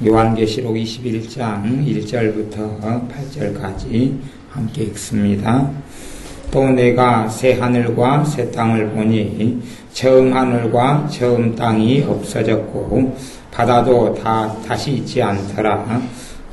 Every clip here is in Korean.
요한계시록 21장 1절부터 8절까지 함께 읽습니다. 또 내가 새 하늘과 새 땅을 보니 처음 하늘과 처음 땅이 없어졌고 바다도 다시 있지 않더라.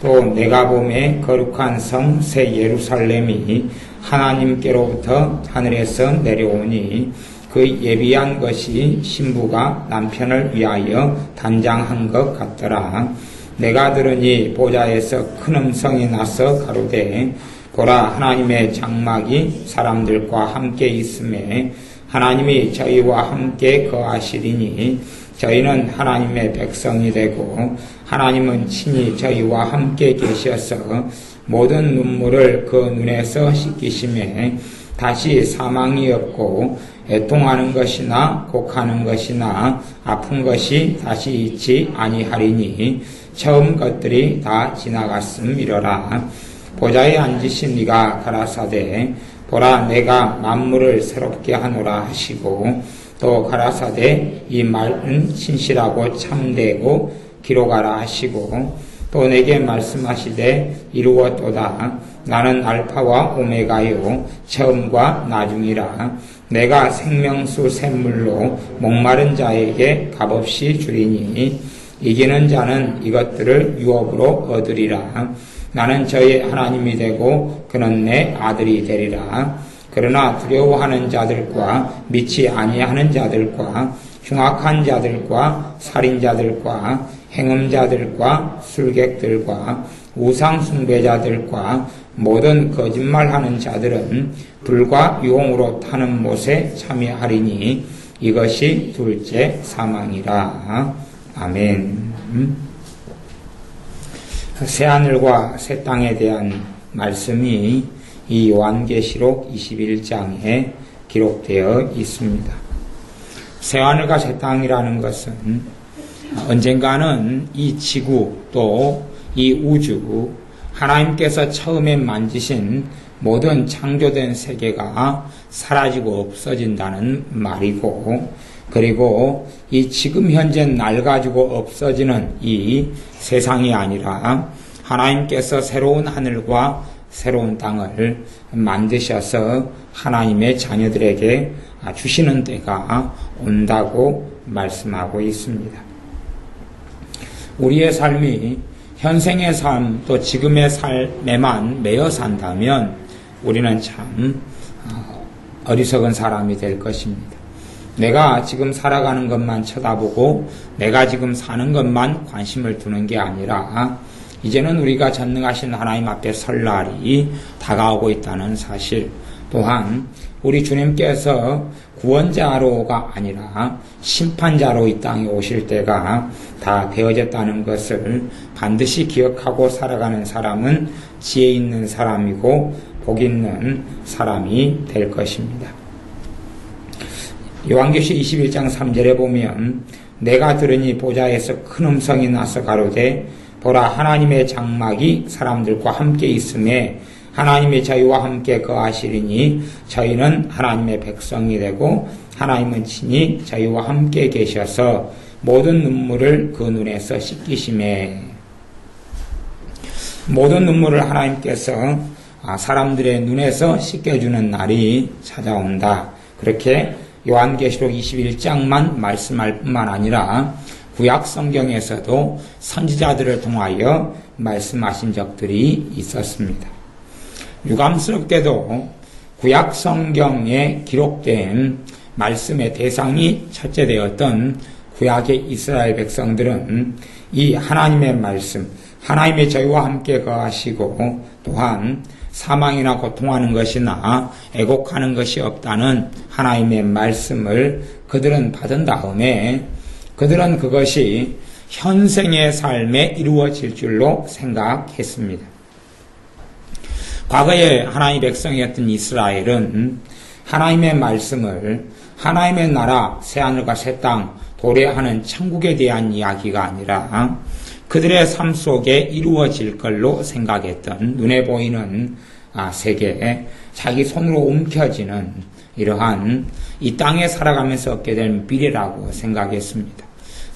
또 내가 보매 거룩한 성 새 예루살렘이 하나님께로부터 하늘에서 내려오니 그 예비한 것이 신부가 남편을 위하여 단장한 것 같더라. 내가 들으니 보좌에서 큰 음성이 나서 가로되 보라, 하나님의 장막이 사람들과 함께 있음에 하나님이 저희와 함께 거하시리니 저희는 하나님의 백성이 되고 하나님은 친히 저희와 함께 계셔서 모든 눈물을 그 눈에서 씻기심에 다시 사망이 없고 애통하는 것이나 곡하는 것이나 아픈 것이 다시 있지 아니하리니 처음 것들이 다 지나갔음이로라. 보좌에 앉으신 이가 가라사대 보라, 내가 만물을 새롭게 하노라 하시고 또 가라사대 이 말은 신실하고 참되고 기록하라 하시고 또 내게 말씀하시되 이루었도다. 나는 알파와 오메가요 처음과 나중이라. 내가 생명수 샘물로 목마른 자에게 값없이 주리니 이기는 자는 이것들을 유업으로 얻으리라. 나는 저의 하나님이 되고 그는 내 아들이 되리라. 그러나 두려워하는 자들과 믿지 아니하는 자들과 흉악한 자들과 살인자들과 행음자들과 술객들과 우상숭배자들과 모든 거짓말하는 자들은 불과 유홍으로 타는 못에 참여하리니 이것이 둘째 사망이라. 아멘. 새하늘과 새 땅에 대한 말씀이 이 요한계시록 21장에 기록되어 있습니다. 새하늘과 새 땅이라는 것은 언젠가는 이 지구 또 이 우주, 하나님께서 처음에 만지신 모든 창조된 세계가 사라지고 없어진다는 말이고, 그리고 이 지금 현재 날 가지고 없어지는 이 세상이 아니라 하나님께서 새로운 하늘과 새로운 땅을 만드셔서 하나님의 자녀들에게 주시는 때가 온다고 말씀하고 있습니다. 우리의 삶이 현생의 삶 또 지금의 삶에만 매여 산다면 우리는 참 어리석은 사람이 될 것입니다. 내가 지금 살아가는 것만 쳐다보고 내가 지금 사는 것만 관심을 두는 게 아니라 이제는 우리가 전능하신 하나님 앞에 설 날이 다가오고 있다는 사실, 또한 우리 주님께서 구원자로가 아니라 심판자로 이 땅에 오실 때가 다 되어졌다는 것을 반드시 기억하고 살아가는 사람은 지혜 있는 사람이고 복 있는 사람이 될 것입니다. 요한계시록 21장 3절에 보면 내가 들으니 보좌에서 큰 음성이 나서 가로되 보라, 하나님의 장막이 사람들과 함께 있음에 하나님이 저희와 함께 거하시리니 저희는 하나님의 백성이 되고 하나님은 친히 저희와 함께 계셔서 모든 눈물을 그 눈에서 씻기심에, 모든 눈물을 하나님께서 사람들의 눈에서 씻겨주는 날이 찾아온다. 그렇게 요한계시록 21장만 말씀할 뿐만 아니라 구약 성경에서도 선지자들을 통하여 말씀하신 적들이 있었습니다. 유감스럽게도 구약 성경에 기록된 말씀의 대상이 첫째 되었던 구약의 이스라엘 백성들은 이 하나님의 말씀, 하나님의 저희와 함께 거하시고 또한 사망이나 고통하는 것이나 애곡하는 것이 없다는 하나님의 말씀을 그들은 받은 다음에 그들은 그것이 현생의 삶에 이루어질 줄로 생각했습니다. 과거에 하나님의 백성이었던 이스라엘은 하나님의 말씀을 하나님의 나라, 새하늘과 새 땅, 도래하는 천국에 대한 이야기가 아니라 그들의 삶 속에 이루어질 걸로 생각했던 눈에 보이는 세계, 자기 손으로 움켜쥐는 이러한 이 땅에 살아가면서 얻게 될 미래라고 생각했습니다.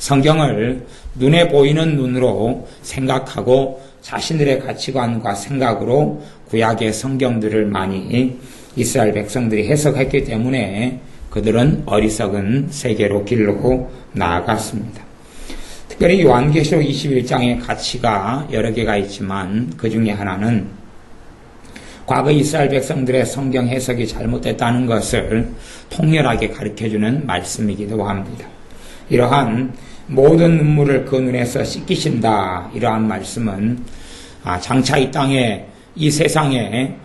성경을 눈에 보이는 눈으로 생각하고 자신들의 가치관과 생각으로 구약의 성경들을 많이 이스라엘 백성들이 해석했기 때문에 그들은 어리석은 세계로 길로 나아갔습니다. 특별히 요한계시록 21장의 가치가 여러 개가 있지만 그 중에 하나는 과거 이스라엘 백성들의 성경 해석이 잘못됐다는 것을 통렬하게 가르쳐주는 말씀이기도 합니다. 이러한 모든 눈물을 그 눈에서 씻기신다, 이러한 말씀은 장차 이 땅에, 이 세상에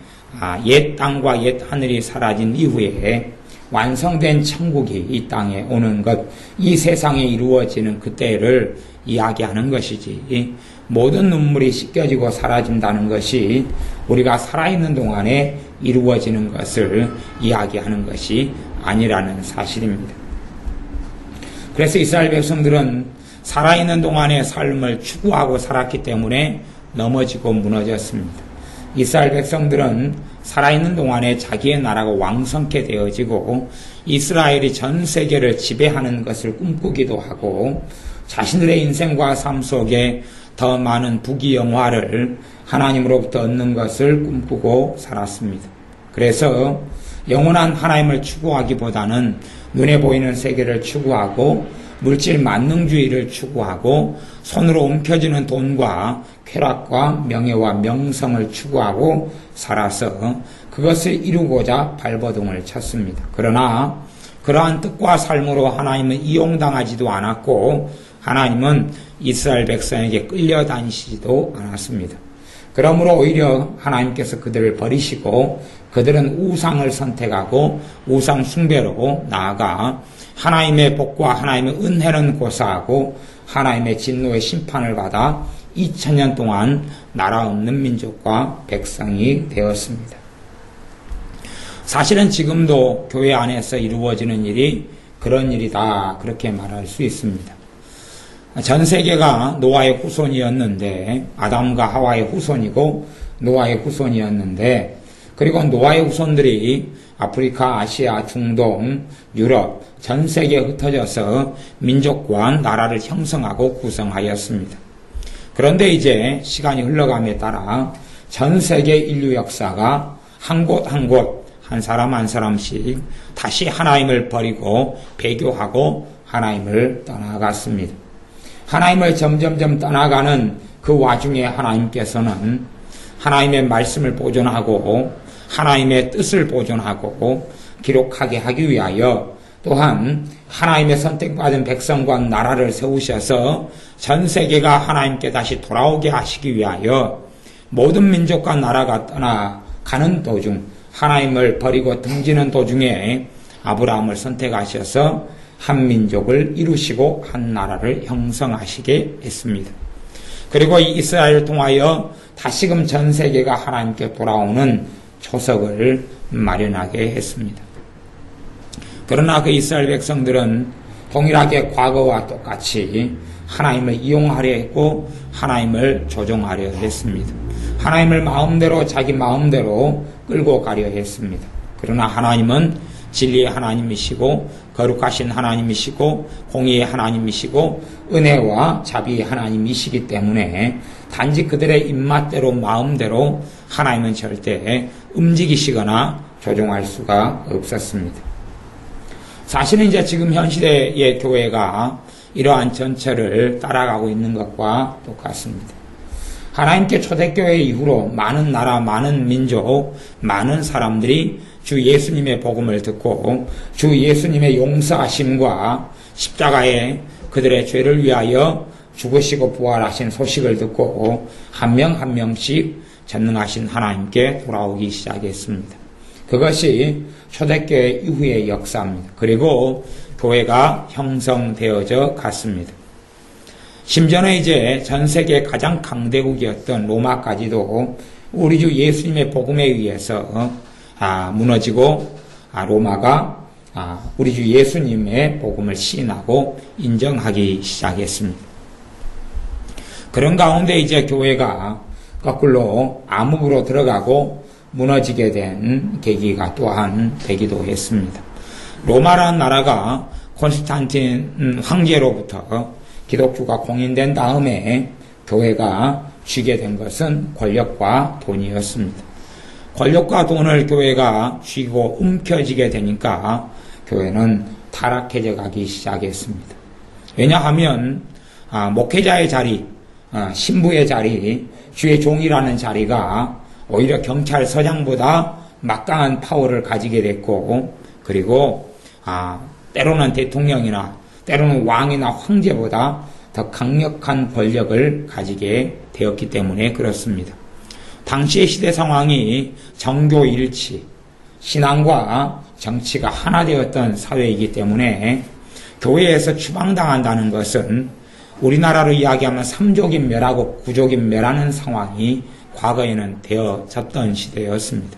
옛 땅과 옛 하늘이 사라진 이후에 완성된 천국이 이 땅에 오는 것, 이 세상에 이루어지는 그때를 이야기하는 것이지, 모든 눈물이 씻겨지고 사라진다는 것이 우리가 살아있는 동안에 이루어지는 것을 이야기하는 것이 아니라는 사실입니다. 그래서 이스라엘 백성들은 살아있는 동안의 삶을 추구하고 살았기 때문에 넘어지고 무너졌습니다. 이스라엘 백성들은 살아있는 동안에 자기의 나라가 왕성케 되어지고 이스라엘이 전 세계를 지배하는 것을 꿈꾸기도 하고 자신들의 인생과 삶 속에 더 많은 부귀영화를 하나님으로부터 얻는 것을 꿈꾸고 살았습니다. 그래서 영원한 하나님을 추구하기보다는 눈에 보이는 세계를 추구하고 물질 만능주의를 추구하고 손으로 움켜쥐는 돈과 쾌락과 명예와 명성을 추구하고 살아서 그것을 이루고자 발버둥을 쳤습니다. 그러나 그러한 뜻과 삶으로 하나님은 이용당하지도 않았고 하나님은 이스라엘 백성에게 끌려다니시지도 않았습니다. 그러므로 오히려 하나님께서 그들을 버리시고 그들은 우상을 선택하고 우상 숭배로 나아가 하나님의 복과 하나님의 은혜는 고사하고 하나님의 진노의 심판을 받아 2000년 동안 나라 없는 민족과 백성이 되었습니다. 사실은 지금도 교회 안에서 이루어지는 일이 그런 일이다, 그렇게 말할 수 있습니다. 전 세계가 노아의 후손이었는데, 아담과 하와의 후손이고 노아의 후손이었는데, 그리고 노아의 후손들이 아프리카, 아시아, 중동, 유럽, 전 세계에 흩어져서 민족과 나라를 형성하고 구성하였습니다. 그런데 이제 시간이 흘러감에 따라 전 세계 인류 역사가 한 곳 한 곳, 한 사람 한 사람씩 다시 하나님을 버리고 배교하고 하나님을 떠나갔습니다. 하나님을 점점점 떠나가는 그 와중에 하나님께서는 하나님의 말씀을 보존하고 하나님의 뜻을 보존하고 기록하게 하기 위하여 또한 하나님의 선택받은 백성과 나라를 세우셔서 전 세계가 하나님께 다시 돌아오게 하시기 위하여 모든 민족과 나라가 떠나가는 도중, 하나님을 버리고 등지는 도중에 아브라함을 선택하셔서 한 민족을 이루시고 한 나라를 형성하시게 했습니다. 그리고 이 이스라엘을 통하여 다시금 전 세계가 하나님께 돌아오는 초석을 마련하게 했습니다. 그러나 그 이스라엘 백성들은 동일하게 과거와 똑같이 하나님을 이용하려 했고 하나님을 조종하려 했습니다. 하나님을 마음대로 자기 마음대로 끌고 가려 했습니다. 그러나 하나님은 진리의 하나님이시고 거룩하신 하나님이시고 공의의 하나님이시고 은혜와 자비의 하나님이시기 때문에 단지 그들의 입맛대로 마음대로 하나님은 절대 움직이시거나 조종할 수가 없었습니다. 사실은 이제 지금 현 시대의 교회가 이러한 전철을 따라가고 있는 것과 똑같습니다. 하나님께 초대교회 이후로 많은 나라, 많은 민족, 많은 사람들이 주 예수님의 복음을 듣고 주 예수님의 용서하심과 십자가에 그들의 죄를 위하여 죽으시고 부활하신 소식을 듣고 한 명 한 명씩 전능하신 하나님께 돌아오기 시작했습니다. 그것이 초대교회 이후의 역사입니다. 그리고 교회가 형성되어져 갔습니다. 심지어는 이제 전 세계 가장 강대국이었던 로마까지도 우리 주 예수님의 복음에 의해서 무너지고 로마가 우리 주 예수님의 복음을 시인하고 인정하기 시작했습니다. 그런 가운데 이제 교회가 거꾸로 암흑으로 들어가고 무너지게 된 계기가 또한 되기도 했습니다. 로마라는 나라가 콘스탄틴 황제로부터 기독교가 공인된 다음에 교회가 쥐게 된 것은 권력과 돈이었습니다. 권력과 돈을 교회가 쥐고 움켜쥐게 되니까 교회는 타락해져 가기 시작했습니다. 왜냐하면 목회자의 자리, 신부의 자리, 주의 종이라는 자리가 오히려 경찰서장보다 막강한 파워를 가지게 됐고, 그리고 때로는 대통령이나 때로는 왕이나 황제보다 더 강력한 권력을 가지게 되었기 때문에 그렇습니다. 당시의 시대 상황이 정교일치, 신앙과 정치가 하나 되었던 사회이기 때문에 교회에서 추방당한다는 것은 우리나라로 이야기하면 삼족인멸하고 구족인멸하는 상황이 과거에는 되어졌던 시대였습니다.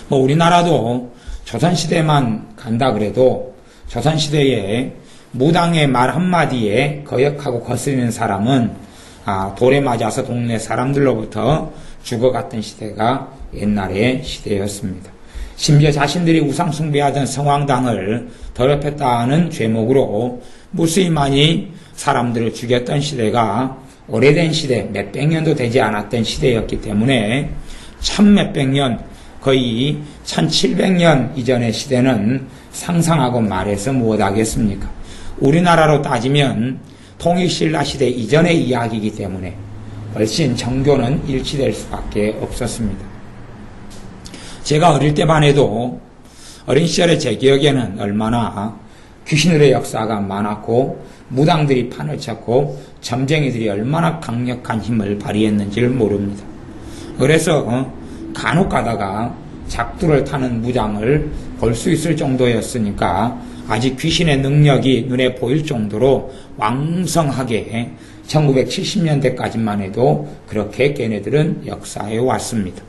우리나라도 조선시대만 간다 그래도 조선시대에 무당의 말 한마디에 거역하고 거스리는 사람은 돌에 맞아서 동네 사람들로부터 죽어갔던 시대가 옛날의 시대였습니다. 심지어 자신들이 우상숭배하던 성황당을 더럽혔다는 죄목으로 무수히 많이 사람들을 죽였던 시대가 오래된 시대, 몇백 년도 되지 않았던 시대였기 때문에 천몇백 년, 거의 1700년 이전의 시대는 상상하고 말해서 무엇하겠습니까? 우리나라로 따지면 통일신라 시대 이전의 이야기이기 때문에 훨씬 정교는 일치될 수밖에 없었습니다. 제가 어릴 때만 해도 어린 시절에 제 기억에는 얼마나 귀신들의 역사가 많았고 무당들이 판을 쳤고 점쟁이들이 얼마나 강력한 힘을 발휘했는지를 모릅니다. 그래서 간혹 가다가 작두를 타는 무당을 볼 수 있을 정도였으니까 아직 귀신의 능력이 눈에 보일 정도로 왕성하게 1970년대까지만 해도 그렇게 걔네들은 역사해 왔습니다.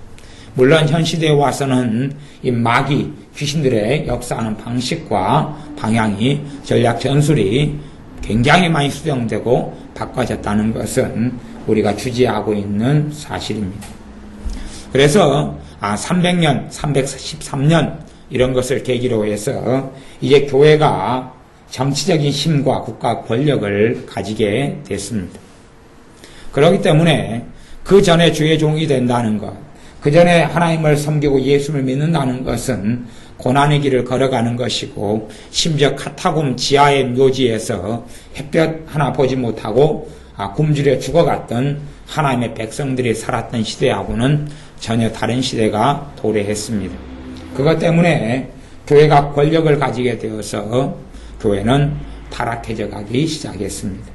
물론 현 시대에 와서는 이 마귀, 귀신들의 역사하는 방식과 방향이 전략 전술이 굉장히 많이 수정되고 바꿔졌다는 것은 우리가 주지하고 있는 사실입니다. 그래서 300년, 313년 이런 것을 계기로 해서 이제 교회가 정치적인 힘과 국가 권력을 가지게 됐습니다. 그렇기 때문에 그 전에 주의 종이 된다는 것, 그 전에 하나님을 섬기고 예수를 믿는다는 것은 고난의 길을 걸어가는 것이고, 심지어 카타콤 지하의 묘지에서 햇볕 하나 보지 못하고 굶주려 죽어갔던 하나님의 백성들이 살았던 시대하고는 전혀 다른 시대가 도래했습니다. 그것 때문에 교회가 권력을 가지게 되어서 교회는 타락해져 가기 시작했습니다.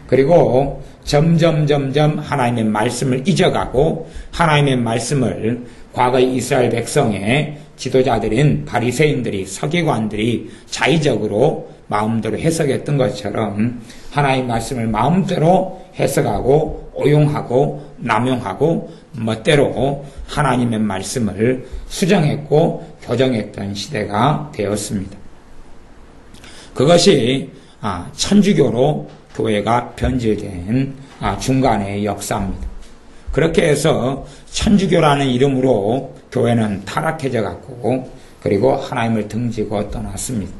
그리고 점점 하나님의 말씀을 잊어가고 하나님의 말씀을 과거 이스라엘 백성의 지도자들인 바리새인들이, 서기관들이 자의적으로 마음대로 해석했던 것처럼 하나님의 말씀을 마음대로 해석하고 오용하고 남용하고 멋대로 하나님의 말씀을 수정했고 교정했던 시대가 되었습니다. 그것이 천주교로 교회가 변질된 중간의 역사입니다. 그렇게 해서 천주교라는 이름으로 교회는 타락해져 갔고, 그리고 하나님을 등지고 떠났습니다.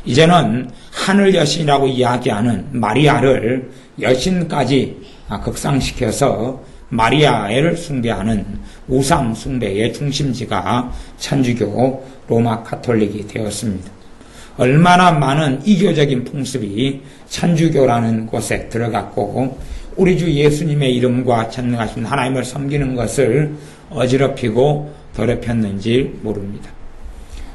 이제는 하늘 여신이라고 이야기하는 마리아를 여신까지 극상시켜서 마리아를 숭배하는 우상 숭배의 중심지가 천주교 로마 카톨릭이 되었습니다. 얼마나 많은 이교적인 풍습이 천주교라는 곳에 들어갔고 우리 주 예수님의 이름과 전능하신 하나님을 섬기는 것을 어지럽히고 더럽혔는지 모릅니다.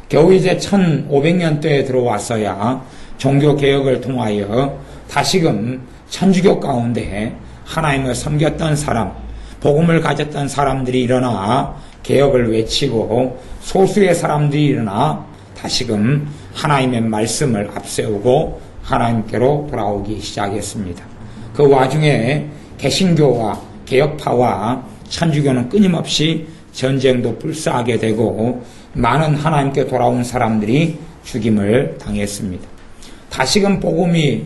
겨우 이제 1500년대에 들어와서야 종교개혁을 통하여 다시금 천주교 가운데 하나님을 섬겼던 사람, 복음을 가졌던 사람들이 일어나 개혁을 외치고 소수의 사람들이 일어나 다시금 하나님의 말씀을 앞세우고 하나님께로 돌아오기 시작했습니다. 그 와중에 개신교와 개혁파와 천주교는 끊임없이 전쟁도 불사하게 되고 많은 하나님께 돌아온 사람들이 죽임을 당했습니다. 다시금 복음이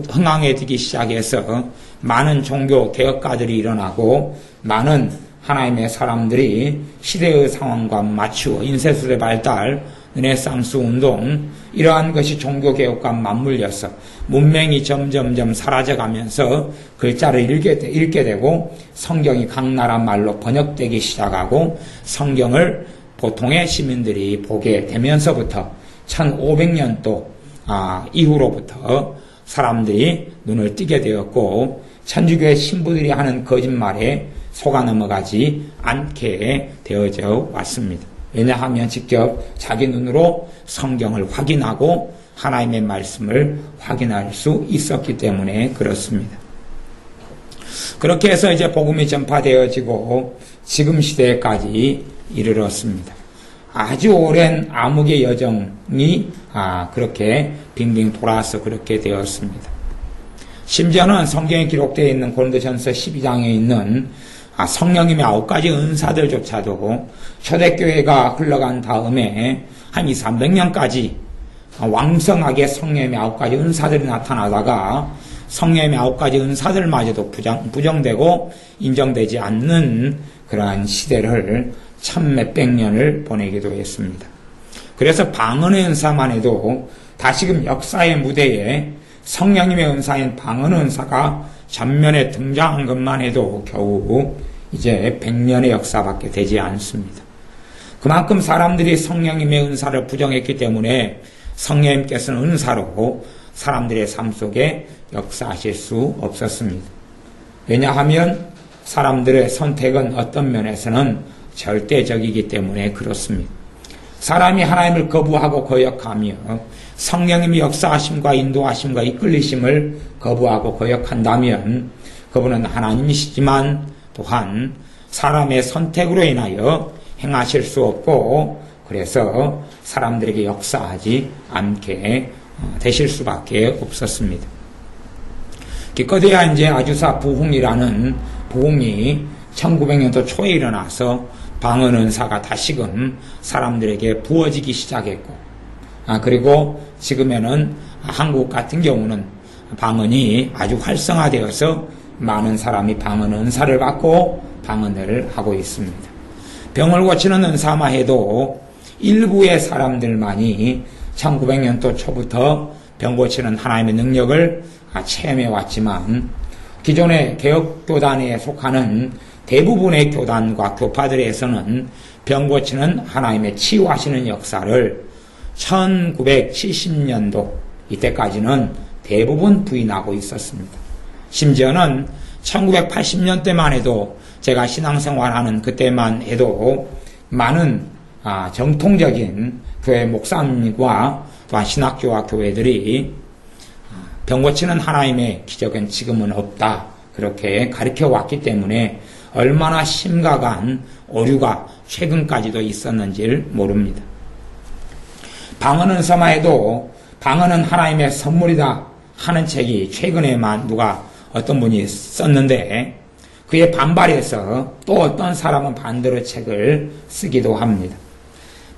흥황해지기 시작해서 많은 종교 개혁가들이 일어나고 많은 하나님의 사람들이 시대의 상황과 맞추어 인쇄술의 발달, 르네상스 운동 이러한 것이 종교개혁과 맞물려서 문명이 점점점 사라져가면서 글자를 읽게 되고 성경이 각 나라 말로 번역되기 시작하고 성경을 보통의 시민들이 보게 되면서부터 1500년도 이후로부터 사람들이 눈을 뜨게 되었고 천주교의 신부들이 하는 거짓말에 속아 넘어가지 않게 되어져 왔습니다. 왜냐하면 직접 자기 눈으로 성경을 확인하고 하나님의 말씀을 확인할 수 있었기 때문에 그렇습니다. 그렇게 해서 이제 복음이 전파되어지고 지금 시대까지 이르렀습니다. 아주 오랜 암흑의 여정이 그렇게 빙빙 돌아서 그렇게 되었습니다. 심지어는 성경에 기록되어 있는 고린도전서 12장에 있는 성령님의 9가지 은사들조차도 초대교회가 흘러간 다음에 한 200~300년까지 왕성하게 성령님의 9가지 은사들이 나타나다가 성령님의 9가지 은사들마저도 부정되고 인정되지 않는 그러한 시대를 천몇백 년을 보내기도 했습니다. 그래서 방언의 은사만 해도 다시금 역사의 무대에 성령님의 은사인 방언의 은사가 전면에 등장한 것만 해도 겨우 이제 100년의 역사밖에 되지 않습니다. 그만큼 사람들이 성령님의 은사를 부정했기 때문에 성령님께서는 은사로 사람들의 삶 속에 역사하실 수 없었습니다. 왜냐하면 사람들의 선택은 어떤 면에서는 절대적이기 때문에 그렇습니다. 사람이 하나님을 거부하고 거역하며 성령님의 역사하심과 인도하심과 이끌리심을 거부하고 거역한다면 그분은 하나님이시지만 또한 사람의 선택으로 인하여 행하실 수 없고 그래서 사람들에게 역사하지 않게 되실 수밖에 없었습니다. 기껏해야 이제 아주사 부흥이라는 부흥이 1900년도 초에 일어나서 방언 은사가 다시금 사람들에게 부어지기 시작했고 그리고 지금에는 한국 같은 경우는 방언이 아주 활성화되어서 많은 사람이 방언 은사를 받고 방언을 하고 있습니다. 병을 고치는 은사만 해도 일부의 사람들만이 1900년도 초부터 병 고치는 하나님의 능력을 체험해 왔지만 기존의 개혁교단에 속하는 대부분의 교단과 교파들에서는 병 고치는 하나님의 치유하시는 역사를 1970년도 이때까지는 대부분 부인하고 있었습니다. 심지어는 1980년대만 해도 제가 신앙생활하는 그때만 해도 많은 정통적인 교회 목사님과 또한 신학교와 교회들이 병 고치는 하나님의 기적은 지금은 없다 그렇게 가르쳐 왔기 때문에 얼마나 심각한 오류가 최근까지도 있었는지를 모릅니다. 방언 은사만 해도 방언은 하나님의 선물이다 하는 책이 최근에만 어떤 분이 썼는데 그에 반발해서 또 어떤 사람은 반대로 책을 쓰기도 합니다.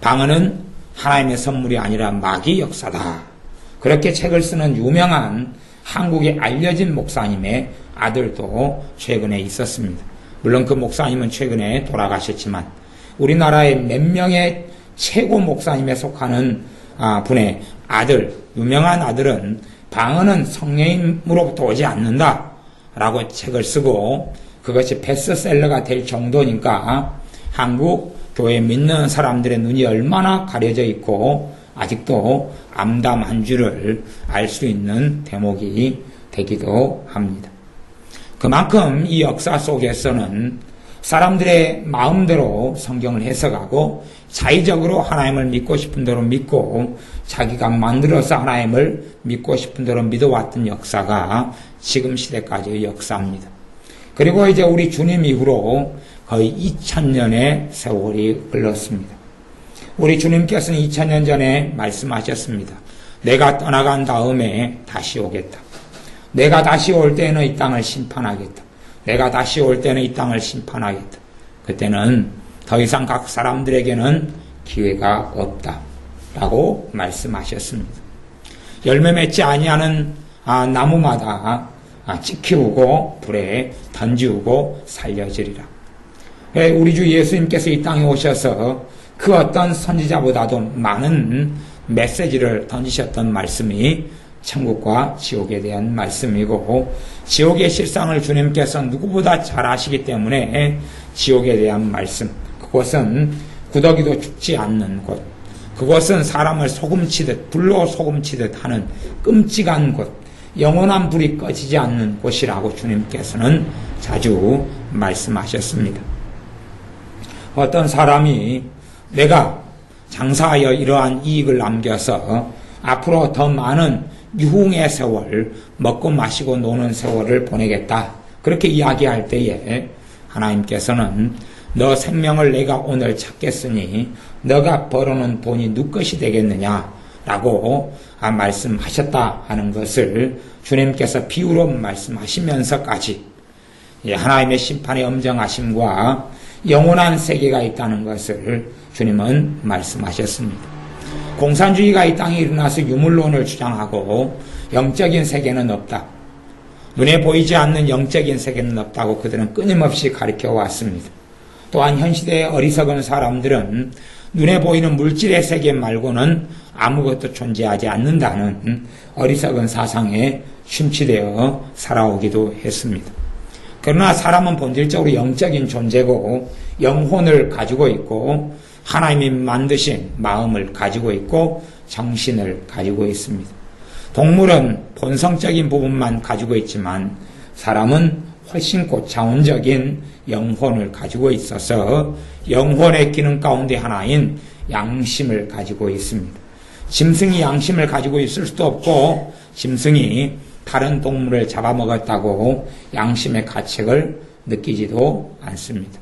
방언은 하나님의 선물이 아니라 마귀 역사다. 그렇게 책을 쓰는 유명한 한국의 알려진 목사님의 아들도 최근에 있었습니다. 물론 그 목사님은 최근에 돌아가셨지만 우리나라의 몇 명의 최고 목사님에 속하는 분의 아들, 유명한 아들은 방언은 성령님으로부터 오지 않는다 라고 책을 쓰고 그것이 베스트셀러가 될 정도니까 한국 교회 믿는 사람들의 눈이 얼마나 가려져 있고 아직도 암담한 줄을 알 수 있는 대목이 되기도 합니다. 그만큼 이 역사 속에서는 사람들의 마음대로 성경을 해석하고 자의적으로 하나님을 믿고 싶은 대로 믿고 자기가 만들어서 하나님을 믿고 싶은 대로 믿어왔던 역사가 지금 시대까지의 역사입니다. 그리고 이제 우리 주님 이후로 거의 2000년의 세월이 흘렀습니다. 우리 주님께서는 2000년 전에 말씀하셨습니다. 내가 떠나간 다음에 다시 오겠다. 내가 다시 올 때는 이 땅을 심판하겠다. 내가 다시 올 때는 이 땅을 심판하겠다. 그때는 더 이상 각 사람들에게는 기회가 없다. 라고 말씀하셨습니다. 열매 맺지 아니하는 나무마다 찍히우고 불에 던지우고 살려지리라. 우리 주 예수님께서 이 땅에 오셔서 그 어떤 선지자보다도 많은 메시지를 던지셨던 말씀이 천국과 지옥에 대한 말씀이고, 지옥의 실상을 주님께서 누구보다 잘 아시기 때문에 지옥에 대한 말씀, 그것은 구더기도 죽지 않는 곳, 그것은 사람을 소금치듯, 불로 소금치듯 하는 끔찍한 곳, 영원한 불이 꺼지지 않는 곳이라고 주님께서는 자주 말씀하셨습니다. 어떤 사람이 내가 장사하여 이러한 이익을 남겨서 앞으로 더 많은 유흥의 세월, 먹고 마시고 노는 세월을 보내겠다, 그렇게 이야기할 때에 하나님께서는 너 생명을 내가 오늘 찾겠으니 너가 벌어놓은 돈이 누 것이 되겠느냐라고 말씀하셨다 하는 것을 주님께서 비유로 말씀하시면서까지 하나님의 심판의 엄정하심과 영원한 세계가 있다는 것을 주님은 말씀하셨습니다. 공산주의가 이 땅에 일어나서 유물론을 주장하고 영적인 세계는 없다, 눈에 보이지 않는 영적인 세계는 없다고 그들은 끊임없이 가르쳐 왔습니다. 또한 현 시대의 어리석은 사람들은 눈에 보이는 물질의 세계 말고는 아무것도 존재하지 않는다는 어리석은 사상에 심취되어 살아오기도 했습니다. 그러나 사람은 본질적으로 영적인 존재고 영혼을 가지고 있고 하나님이 만드신 마음을 가지고 있고 정신을 가지고 있습니다. 동물은 본성적인 부분만 가지고 있지만 사람은 훨씬 고차원적인 영혼을 가지고 있어서 영혼의 기능 가운데 하나인 양심을 가지고 있습니다. 짐승이 양심을 가지고 있을 수도 없고 짐승이 다른 동물을 잡아먹었다고 양심의 가책을 느끼지도 않습니다.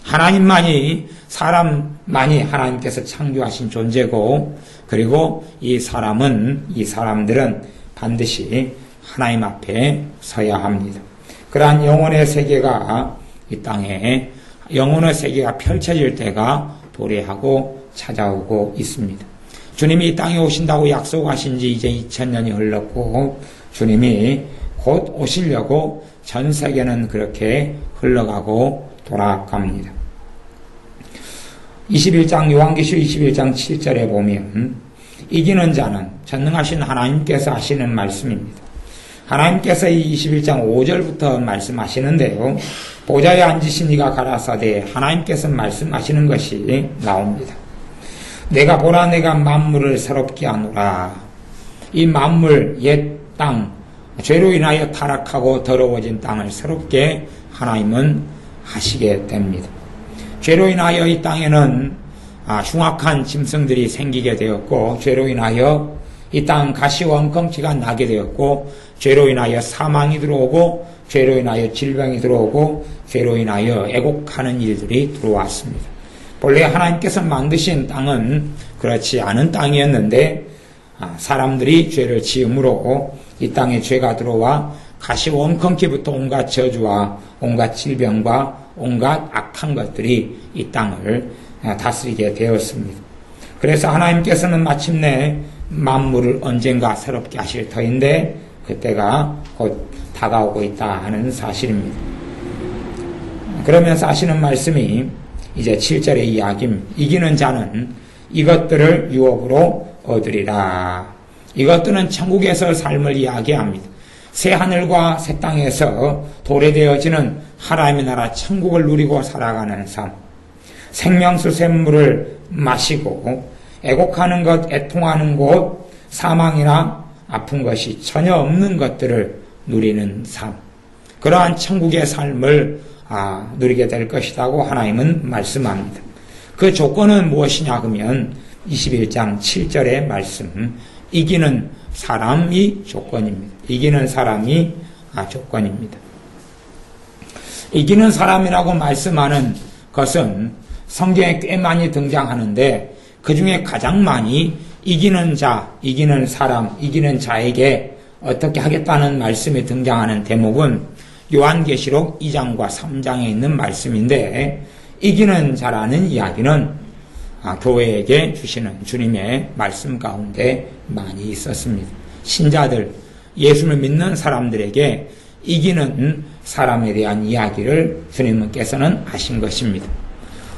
하나님만이, 사람만이 하나님께서 창조하신 존재고, 그리고 이 사람들은 반드시 하나님 앞에 서야 합니다. 그러한 영혼의 세계가 이 땅에, 영혼의 세계가 펼쳐질 때가 도래하고 찾아오고 있습니다. 주님이 이 땅에 오신다고 약속하신 지 이제 2000년이 흘렀고, 주님이 곧 오시려고 전 세계는 그렇게 흘러가고 돌아갑니다. 21장 요한계시록 21장 7절에 보면 이기는 자는 전능하신 하나님께서 하시는 말씀입니다. 하나님께서 이 21장 5절부터 말씀하시는데요, 보좌에 앉으신 이가 가라사대 하나님께서 말씀하시는 것이 나옵니다. 내가 보라, 내가 만물을 새롭게 하노라. 이 만물, 옛 땅, 죄로 인하여 타락하고 더러워진 땅을 새롭게 하나님은 하시게 됩니다. 죄로 인하여 이 땅에는 흉악한 짐승들이 생기게 되었고, 죄로 인하여 이 땅 가시원컹치가 나게 되었고, 죄로 인하여 사망이 들어오고, 죄로 인하여 질병이 들어오고, 죄로 인하여 애곡하는 일들이 들어왔습니다. 본래 하나님께서 만드신 땅은 그렇지 않은 땅이었는데 사람들이 죄를 지음으로 이 땅에 죄가 들어와 가시원컹키부터 온갖 저주와 온갖 질병과 온갖 악한 것들이 이 땅을 다스리게 되었습니다. 그래서 하나님께서는 마침내 만물을 언젠가 새롭게 하실 터인데 그때가 곧 다가오고 있다 하는 사실입니다. 그러면서 하시는 말씀이 이제 7절의 이야기입니다. 이기는 자는 이것들을 유업으로 얻으리라. 이것들은 천국에서 삶을 이야기합니다. 새 하늘과 새 땅에서 도래되어지는 하나님의 나라 천국을 누리고 살아가는 삶, 생명수 샘물을 마시고 애곡하는 것, 애통하는 곳, 사망이나 아픈 것이 전혀 없는 것들을 누리는 삶, 그러한 천국의 삶을 누리게 될 것이라고 하나님은 말씀합니다. 그 조건은 무엇이냐 하면 21장 7절의 말씀, 이기는 사람이 조건입니다. 이기는 사람이 조건입니다. 이기는 사람이라고 말씀하는 것은 성경에 꽤 많이 등장하는데 그 중에 가장 많이 이기는 자, 이기는 사람, 이기는 자에게 어떻게 하겠다는 말씀이 등장하는 대목은 요한계시록 2장과 3장에 있는 말씀인데, 이기는 자라는 이야기는 교회에게 주시는 주님의 말씀 가운데 많이 있었습니다. 신자들, 예수를 믿는 사람들에게 이기는 사람에 대한 이야기를 주님께서는 하신 것입니다.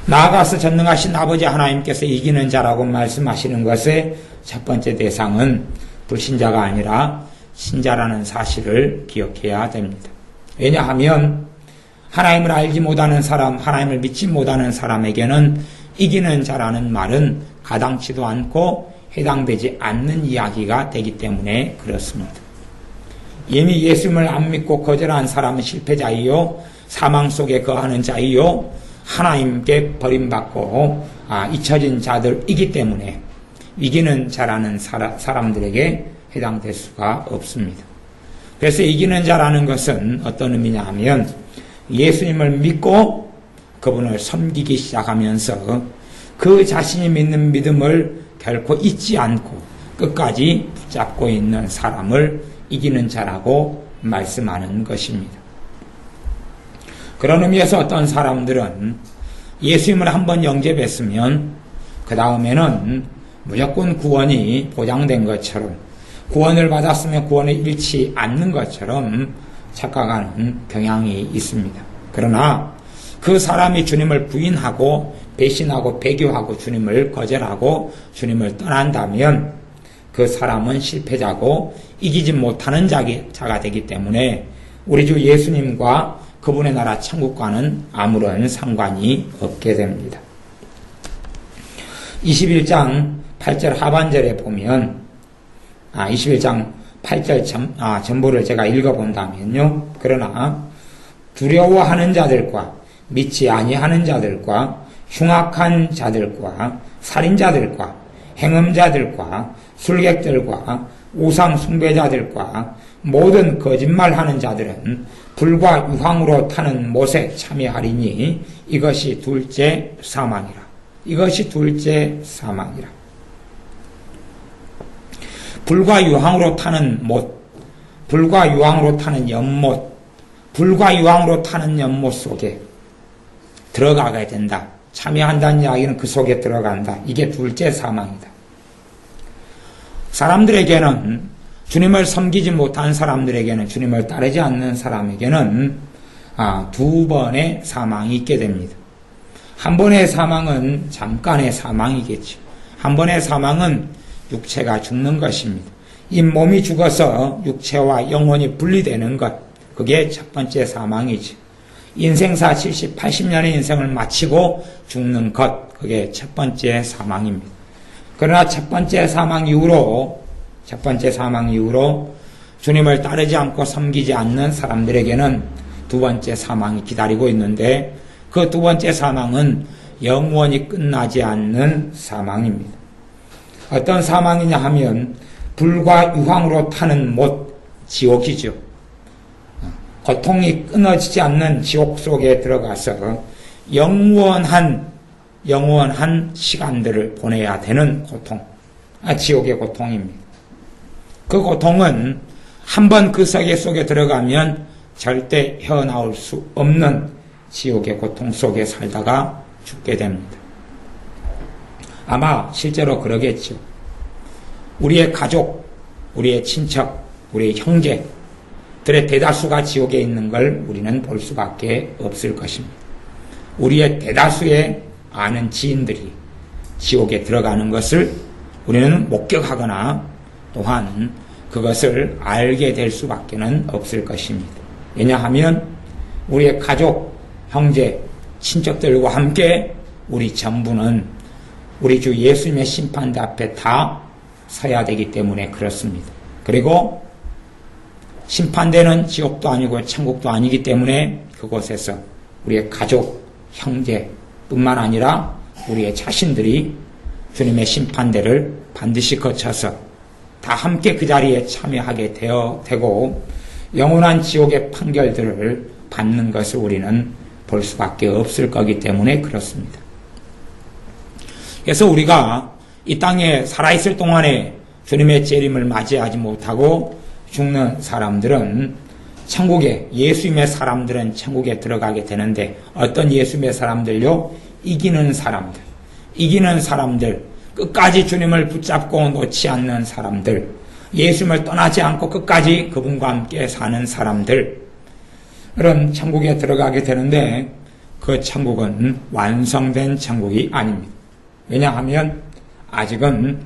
나아가서 전능하신 아버지 하나님께서 이기는 자라고 말씀하시는 것의 첫 번째 대상은 불신자가 아니라 신자라는 사실을 기억해야 됩니다. 왜냐하면 하나님을 알지 못하는 사람, 하나님을 믿지 못하는 사람에게는 이기는 자라는 말은 가당치도 않고 해당되지 않는 이야기가 되기 때문에 그렇습니다. 이미 예수님을 안 믿고 거절한 사람은 실패자이요, 사망 속에 거하는 자이요, 하나님께 버림받고 잊혀진 자들이기 때문에 이기는 자라는 사람들에게 해당될 수가 없습니다. 그래서 이기는 자라는 것은 어떤 의미냐 하면 예수님을 믿고 그분을 섬기기 시작하면서 그 자신이 믿는 믿음을 결코 잊지 않고 끝까지 붙잡고 있는 사람을 이기는 자라고 말씀하는 것입니다. 그런 의미에서 어떤 사람들은 예수님을 한번 영접했으면 그 다음에는 무조건 구원이 보장된 것처럼, 구원을 받았으면 구원을 잃지 않는 것처럼 착각하는 경향이 있습니다. 그러나 그 사람이 주님을 부인하고 배신하고 배교하고 주님을 거절하고 주님을 떠난다면 그 사람은 실패자고 이기지 못하는 자가 되기 때문에 우리 주 예수님과 그분의 나라 천국과는 아무런 상관이 없게 됩니다. 21장 8절 하반절에 보면 21장 8절 전부를 제가 읽어본다면요. 그러나 두려워하는 자들과 믿지 아니하는 자들과 흉악한 자들과 살인자들과 행음자들과 술객들과 우상 숭배자들과 모든 거짓말하는 자들은 불과 유황으로 타는 못에 참여하리니 이것이 둘째 사망이라. 이것이 둘째 사망이라. 불과 유황으로 타는 못, 불과 유황으로 타는 연못, 불과 유황으로 타는 연못 속에 들어가게 된다. 참여한다는 이야기는 그 속에 들어간다. 이게 둘째 사망이다. 사람들에게는 주님을 섬기지 못한 사람들에게는, 주님을 따르지 않는 사람에게는 두 번의 사망이 있게 됩니다. 한 번의 사망은 잠깐의 사망이겠죠. 한 번의 사망은 육체가 죽는 것입니다. 이 몸이 죽어서 육체와 영혼이 분리되는 것, 그게 첫 번째 사망이죠. 인생사 70, 80년의 인생을 마치고 죽는 것, 그게 첫 번째 사망입니다. 그러나 첫 번째 사망 이후로 주님을 따르지 않고 섬기지 않는 사람들에게는 두 번째 사망이 기다리고 있는데 그 두 번째 사망은 영원히 끝나지 않는 사망입니다. 어떤 사망이냐 하면 불과 유황으로 타는 못, 지옥이죠. 고통이 끊어지지 않는 지옥 속에 들어가서 영원한 시간들을 보내야 되는 고통, 지옥의 고통입니다. 그 고통은 한번 그 세계 속에 들어가면 절대 헤어나올 수 없는 지옥의 고통 속에 살다가 죽게 됩니다. 아마 실제로 그러겠죠. 우리의 가족, 우리의 친척, 우리의 형제들의 대다수가 지옥에 있는 걸 우리는 볼 수밖에 없을 것입니다. 우리의 대다수의 아는 지인들이 지옥에 들어가는 것을 우리는 목격하거나 또한 그것을 알게 될 수밖에는 없을 것입니다. 왜냐하면 우리의 가족, 형제, 친척들과 함께 우리 전부는 우리 주 예수님의 심판대 앞에 다 서야 되기 때문에 그렇습니다. 그리고 심판대는 지옥도 아니고 천국도 아니기 때문에 그곳에서 우리의 가족, 형제뿐만 아니라 우리의 자신들이 주님의 심판대를 반드시 거쳐서 다 함께 그 자리에 참여하게 되고 영원한 지옥의 판결들을 받는 것을 우리는 볼 수밖에 없을 거기 때문에 그렇습니다. 그래서 우리가 이 땅에 살아있을 동안에 주님의 재림을 맞이하지 못하고 죽는 사람들은 천국에, 예수님의 사람들은 천국에 들어가게 되는데 어떤 예수님의 사람들요? 이기는 사람들, 끝까지 주님을 붙잡고 놓지 않는 사람들, 예수님을 떠나지 않고 끝까지 그분과 함께 사는 사람들, 그런 천국에 들어가게 되는데 그 천국은 완성된 천국이 아닙니다. 왜냐하면 아직은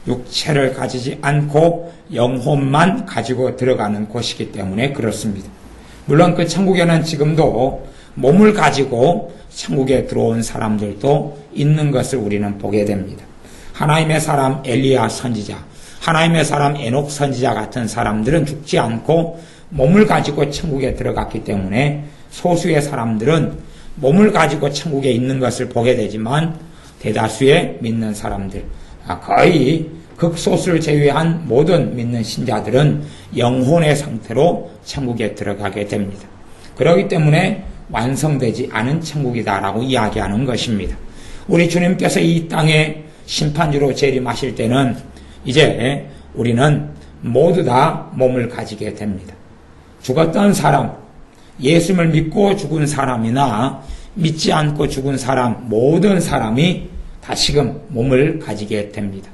육체를 가지지 않고 영혼만 가지고 들어가는 곳이기 때문에 그렇습니다. 물론 그 천국에는 지금도 몸을 가지고 천국에 들어온 사람들도 있는 것을 우리는 보게 됩니다. 하나님의 사람 엘리야 선지자, 하나님의 사람 에녹 선지자 같은 사람들은 죽지 않고 몸을 가지고 천국에 들어갔기 때문에 소수의 사람들은 몸을 가지고 천국에 있는 것을 보게 되지만 대다수의 믿는 사람들, 거의 극소수를 제외한 모든 믿는 신자들은 영혼의 상태로 천국에 들어가게 됩니다. 그렇기 때문에 완성되지 않은 천국이다라고 이야기하는 것입니다. 우리 주님께서 이 땅에 심판주로 재림하실 때는 이제 우리는 모두 다 몸을 가지게 됩니다. 죽었던 사람, 예수님을 믿고 죽은 사람이나 믿지 않고 죽은 사람, 모든 사람이 다시금 몸을 가지게 됩니다.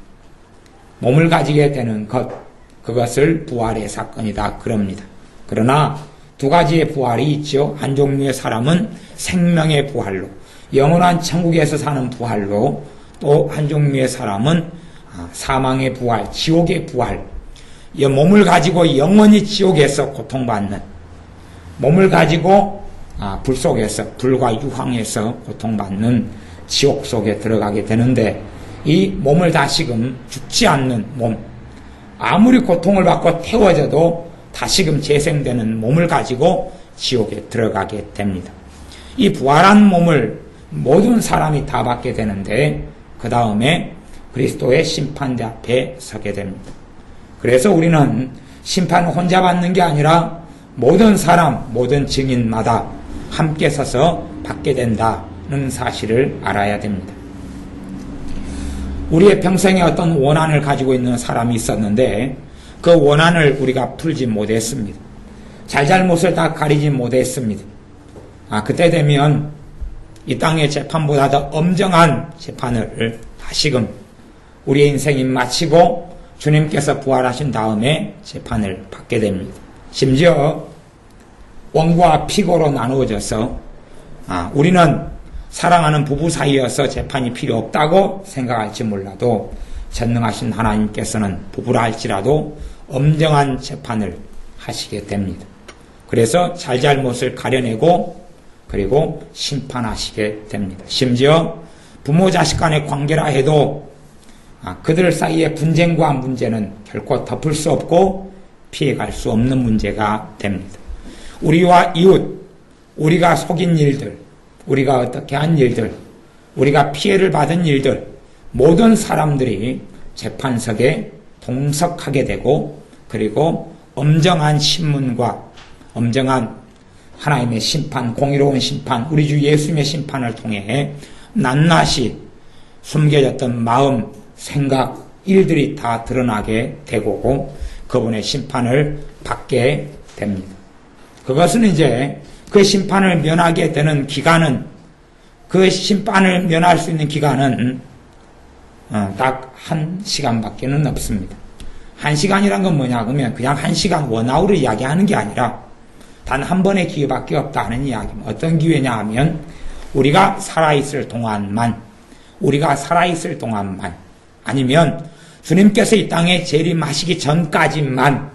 몸을 가지게 되는 것, 그것을 부활의 사건이다 그럽니다. 그러나 두 가지의 부활이 있죠. 한 종류의 사람은 생명의 부활로, 영원한 천국에서 사는 부활로, 또 한 종류의 사람은 사망의 부활, 지옥의 부활, 이 몸을 가지고 영원히 지옥에서 고통받는, 몸을 가지고 불 속에서, 불과 유황에서 고통받는 지옥 속에 들어가게 되는데, 이 몸을 다시금 죽지 않는 몸, 아무리 고통을 받고 태워져도 다시금 재생되는 몸을 가지고 지옥에 들어가게 됩니다. 이 부활한 몸을 모든 사람이 다 받게 되는데 그 다음에 그리스도의 심판대 앞에 서게 됩니다. 그래서 우리는 심판을 혼자 받는 게 아니라 모든 사람, 모든 증인마다 함께 서서 받게 된다는 사실을 알아야 됩니다. 우리의 평생에 어떤 원한을 가지고 있는 사람이 있었는데 그 원한을 우리가 풀지 못했습니다. 잘잘못을 다 가리지 못했습니다. 그때 되면 이 땅의 재판보다 더 엄정한 재판을 다시금 우리의 인생이 마치고 주님께서 부활하신 다음에 재판을 받게 됩니다. 심지어 원고와 피고로 나누어져서 우리는 사랑하는 부부 사이여서 재판이 필요 없다고 생각할지 몰라도 전능하신 하나님께서는 부부라 할지라도 엄정한 재판을 하시게 됩니다. 그래서 잘잘못을 가려내고 그리고 심판하시게 됩니다. 심지어 부모 자식 간의 관계라 해도 그들 사이의 분쟁과 문제는 결코 덮을 수 없고 피해갈 수 없는 문제가 됩니다. 우리와 이웃, 우리가 속인 일들, 우리가 어떻게 한 일들, 우리가 피해를 받은 일들, 모든 사람들이 재판석에 동석하게 되고 그리고 엄정한 신문과 엄정한 하나님의 심판, 공의로운 심판, 우리 주 예수님의 심판을 통해 낱낱이 숨겨졌던 마음, 생각, 일들이 다 드러나게 되고 그분의 심판을 받게 됩니다. 그것은 이제 그 심판을 면하게 되는 기간은, 그 심판을 면할 수 있는 기간은 딱 1시간밖에는 없습니다. 1시간이란 건 뭐냐 그러면 그냥 1시간 원아웃을 이야기하는 게 아니라 단 한 번의 기회밖에 없다 하는 이야기입니다. 어떤 기회냐 하면 우리가 살아있을 동안만, 아니면 주님께서 이 땅에 재림하시기 전까지만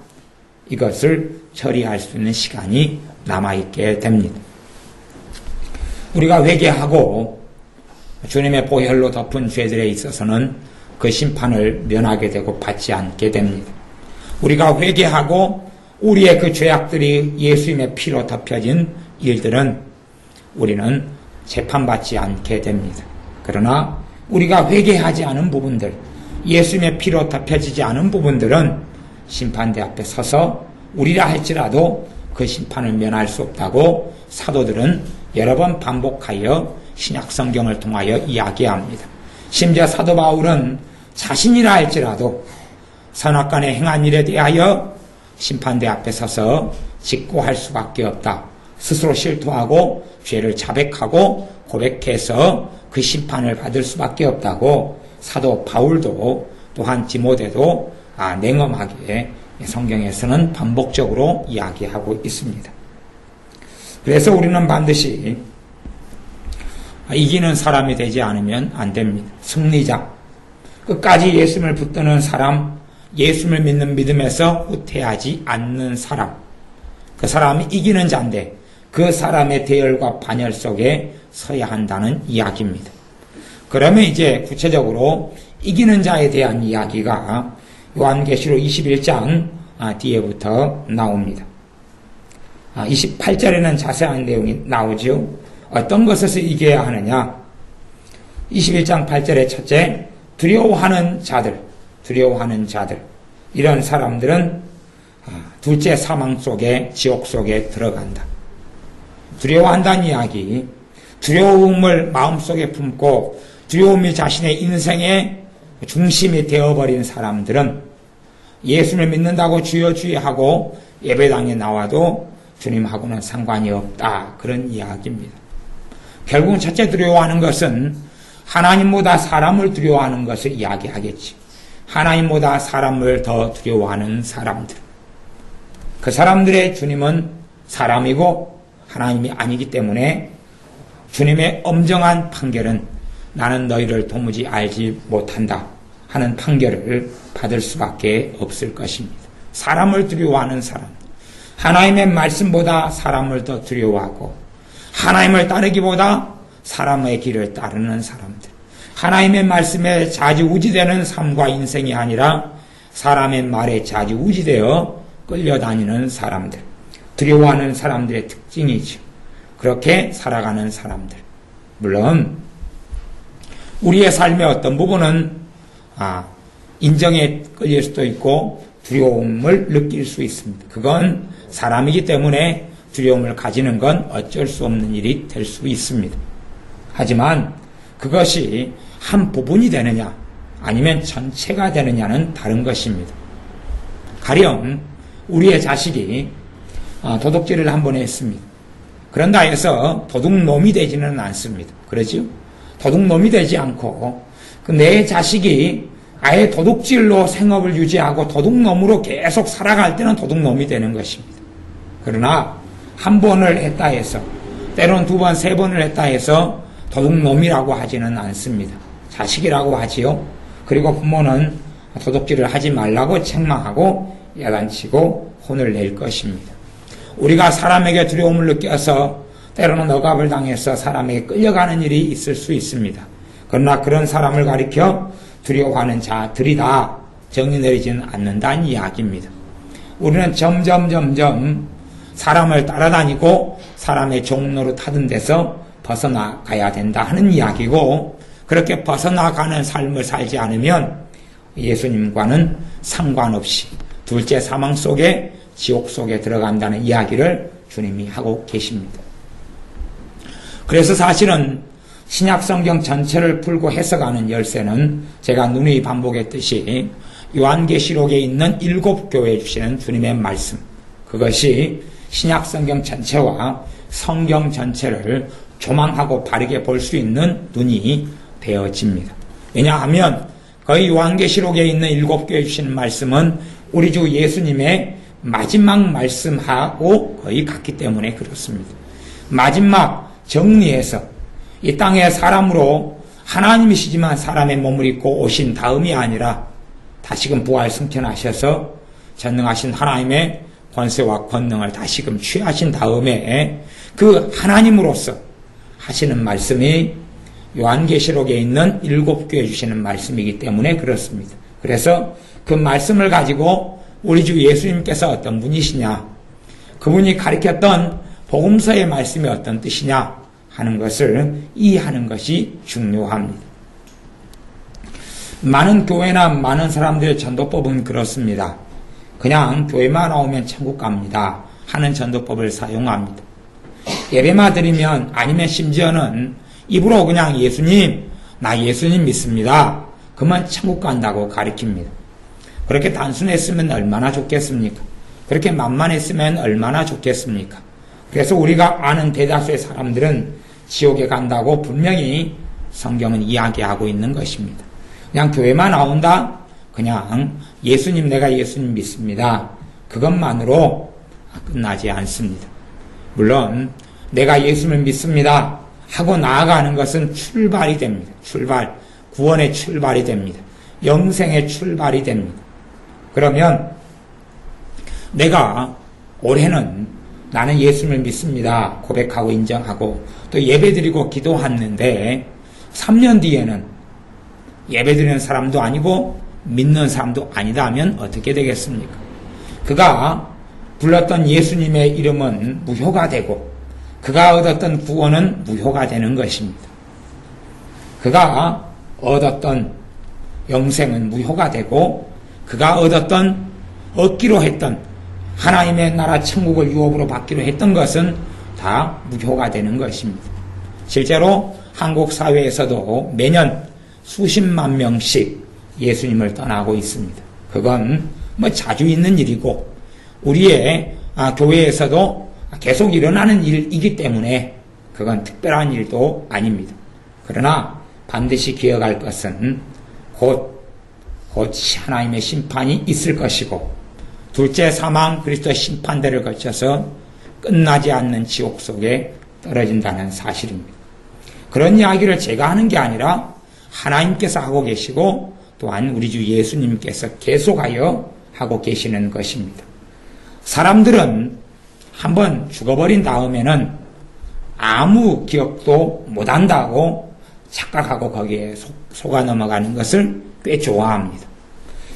이것을 처리할 수 있는 시간이 남아있게 됩니다. 우리가 회개하고 주님의 보혈로 덮은 죄들에 있어서는 그 심판을 면하게 되고 받지 않게 됩니다. 우리가 회개하고 우리의 그 죄악들이 예수님의 피로 덮여진 일들은 우리는 재판받지 않게 됩니다. 그러나 우리가 회개하지 않은 부분들, 예수님의 피로 덮여지지 않은 부분들은 심판대 앞에 서서 우리라 할지라도 그 심판을 면할 수 없다고 사도들은 여러 번 반복하여 신약 성경을 통하여 이야기합니다. 심지어 사도 바울은 자신이라 할지라도 선악간에 행한 일에 대하여 심판대 앞에 서서 직고할 수밖에 없다. 스스로 실토하고 죄를 자백하고 고백해서 그 심판을 받을 수밖에 없다고 사도 바울도 또한 디모데도 냉엄하게 성경에서는 반복적으로 이야기하고 있습니다. 그래서 우리는 반드시 이기는 사람이 되지 않으면 안 됩니다. 승리자. 끝까지 예수님을 붙드는 사람, 예수님을 믿는 믿음에서 후퇴하지 않는 사람. 그 사람이 이기는 자인데 그 사람의 대열과 반열 속에 서야 한다는 이야기입니다. 그러면 이제 구체적으로 이기는 자에 대한 이야기가 요한계시록 21장 뒤에부터 나옵니다. 28절에는 자세한 내용이 나오죠. 어떤 것에서 이겨야 하느냐? 21장 8절에 첫째, 두려워하는 자들. 이런 사람들은 둘째 사망 속에, 지옥 속에 들어간다. 두려워한다는 이야기, 두려움을 마음속에 품고 두려움이 자신의 인생의 중심이 되어버린 사람들은 예수를 믿는다고 주여 주여 하고 예배당에 나와도 주님하고는 상관이 없다. 그런 이야기입니다. 결국은 첫째 두려워하는 것은 하나님보다 사람을 두려워하는 것을 이야기하겠지. 하나님보다 사람을 더 두려워하는 사람들. 그 사람들의 주님은 사람이고 하나님이 아니기 때문에 주님의 엄정한 판결은 나는 너희를 도무지 알지 못한다 하는 판결을 받을 수밖에 없을 것입니다. 사람을 두려워하는 사람, 하나님의 말씀보다 사람을 더 두려워하고 하나님을 따르기보다 사람의 길을 따르는 사람들, 하나님의 말씀에 좌지우지되는 삶과 인생이 아니라 사람의 말에 좌지우지되어 끌려다니는 사람들, 두려워하는 사람들의 특징이죠. 그렇게 살아가는 사람들. 물론 우리의 삶의 어떤 부분은 인정에 끌릴 수도 있고 두려움을 느낄 수 있습니다. 그건 사람이기 때문에 두려움을 가지는 건 어쩔 수 없는 일이 될 수 있습니다. 하지만 그것이 한 부분이 되느냐 아니면 전체가 되느냐는 다른 것입니다. 가령 우리의 자식이 도둑질을 한 번 했습니다. 그런다 해서 도둑놈이 되지는 않습니다. 그러죠? 도둑놈이 되지 않고 내 자식이 아예 도둑질로 생업을 유지하고 도둑놈으로 계속 살아갈 때는 도둑놈이 되는 것입니다. 그러나 한 번을 했다 해서 때론 두 번, 세 번을 했다 해서 도둑놈이라고 하지는 않습니다. 자식이라고 하지요. 그리고 부모는 도둑질을 하지 말라고 책망하고 야단치고 혼을 낼 것입니다. 우리가 사람에게 두려움을 느껴서 때로는 억압을 당해서 사람에게 끌려가는 일이 있을 수 있습니다. 그러나 그런 사람을 가리켜 두려워하는 자들이다 정의 내리지는 않는다는 이야기입니다. 우리는 점점 사람을 따라다니고 사람의 종로로 타던 데서 벗어나가야 된다 하는 이야기고, 그렇게 벗어나가는 삶을 살지 않으면 예수님과는 상관없이 둘째 사망 속에 지옥 속에 들어간다는 이야기를 주님이 하고 계십니다. 그래서 사실은 신약성경 전체를 풀고 해석하는 열쇠는 제가 누누이 반복했듯이 요한계시록에 있는 7교회에 주시는 주님의 말씀, 그것이 신약성경 전체와 성경 전체를 조망하고 바르게 볼 수 있는 눈이 되어집니다. 왜냐하면 거의 요한계시록에 있는 7교회에 주시는 말씀은 우리 주 예수님의 마지막 말씀하고 거의 같기 때문에 그렇습니다. 마지막 정리해서 이 땅에 사람으로 하나님이시지만 사람의 몸을 입고 오신 다음이 아니라 다시금 부활 승천하셔서 전능하신 하나님의 권세와 권능을 다시금 취하신 다음에 그 하나님으로서 하시는 말씀이 요한계시록에 있는 7교회에 주시는 말씀이기 때문에 그렇습니다. 그래서 그 말씀을 가지고 우리 주 예수님께서 어떤 분이시냐, 그분이 가르쳤던 복음서의 말씀이 어떤 뜻이냐 하는 것을 이해하는 것이 중요합니다. 많은 교회나 많은 사람들의 전도법은 그렇습니다. 그냥 교회만 나오면 천국 갑니다 하는 전도법을 사용합니다. 예배만 드리면, 아니면 심지어는 입으로 그냥 예수님, 나 예수님 믿습니다, 그만 천국 간다고 가르칩니다. 그렇게 단순했으면 얼마나 좋겠습니까? 그렇게 만만했으면 얼마나 좋겠습니까? 그래서 우리가 아는 대다수의 사람들은 지옥에 간다고 분명히 성경은 이야기하고 있는 것입니다. 그냥 교회만 나온다? 그냥 예수님, 내가 예수님 믿습니다, 그것만으로 끝나지 않습니다. 물론 내가 예수님을 믿습니다, 하고 나아가는 것은 출발이 됩니다. 구원의 출발이 됩니다. 영생의 출발이 됩니다. 그러면 내가 올해는 나는 예수님을 믿습니다. 고백하고 인정하고 또 예배드리고 기도했는데 3년 뒤에는 예배드리는 사람도 아니고 믿는 사람도 아니다 하면 어떻게 되겠습니까? 그가 불렀던 예수님의 이름은 무효가 되고 그가 얻었던 구원은 무효가 되는 것입니다. 그가 얻었던 영생은 무효가 되고 그가 얻기로 했던 하나님의 나라 천국을 유업으로 받기로 했던 것은 다 무효가 되는 것입니다. 실제로 한국 사회에서도 매년 수십만 명씩 예수님을 떠나고 있습니다. 그건 자주 있는 일이고 우리의 교회에서도 계속 일어나는 일이기 때문에 그건 특별한 일도 아닙니다. 그러나 반드시 기억할 것은 곧 하나님의 심판이 있을 것이고 둘째 사망 그리스도 심판대를 거쳐서 끝나지 않는 지옥 속에 떨어진다는 사실입니다. 그런 이야기를 제가 하는 게 아니라 하나님께서 하고 계시고 또한 우리 주 예수님께서 계속하여 하고 계시는 것입니다. 사람들은 한번 죽어버린 다음에는 아무 기억도 못한다고 착각하고 거기에 속아 넘어가는 것을 꽤 좋아합니다.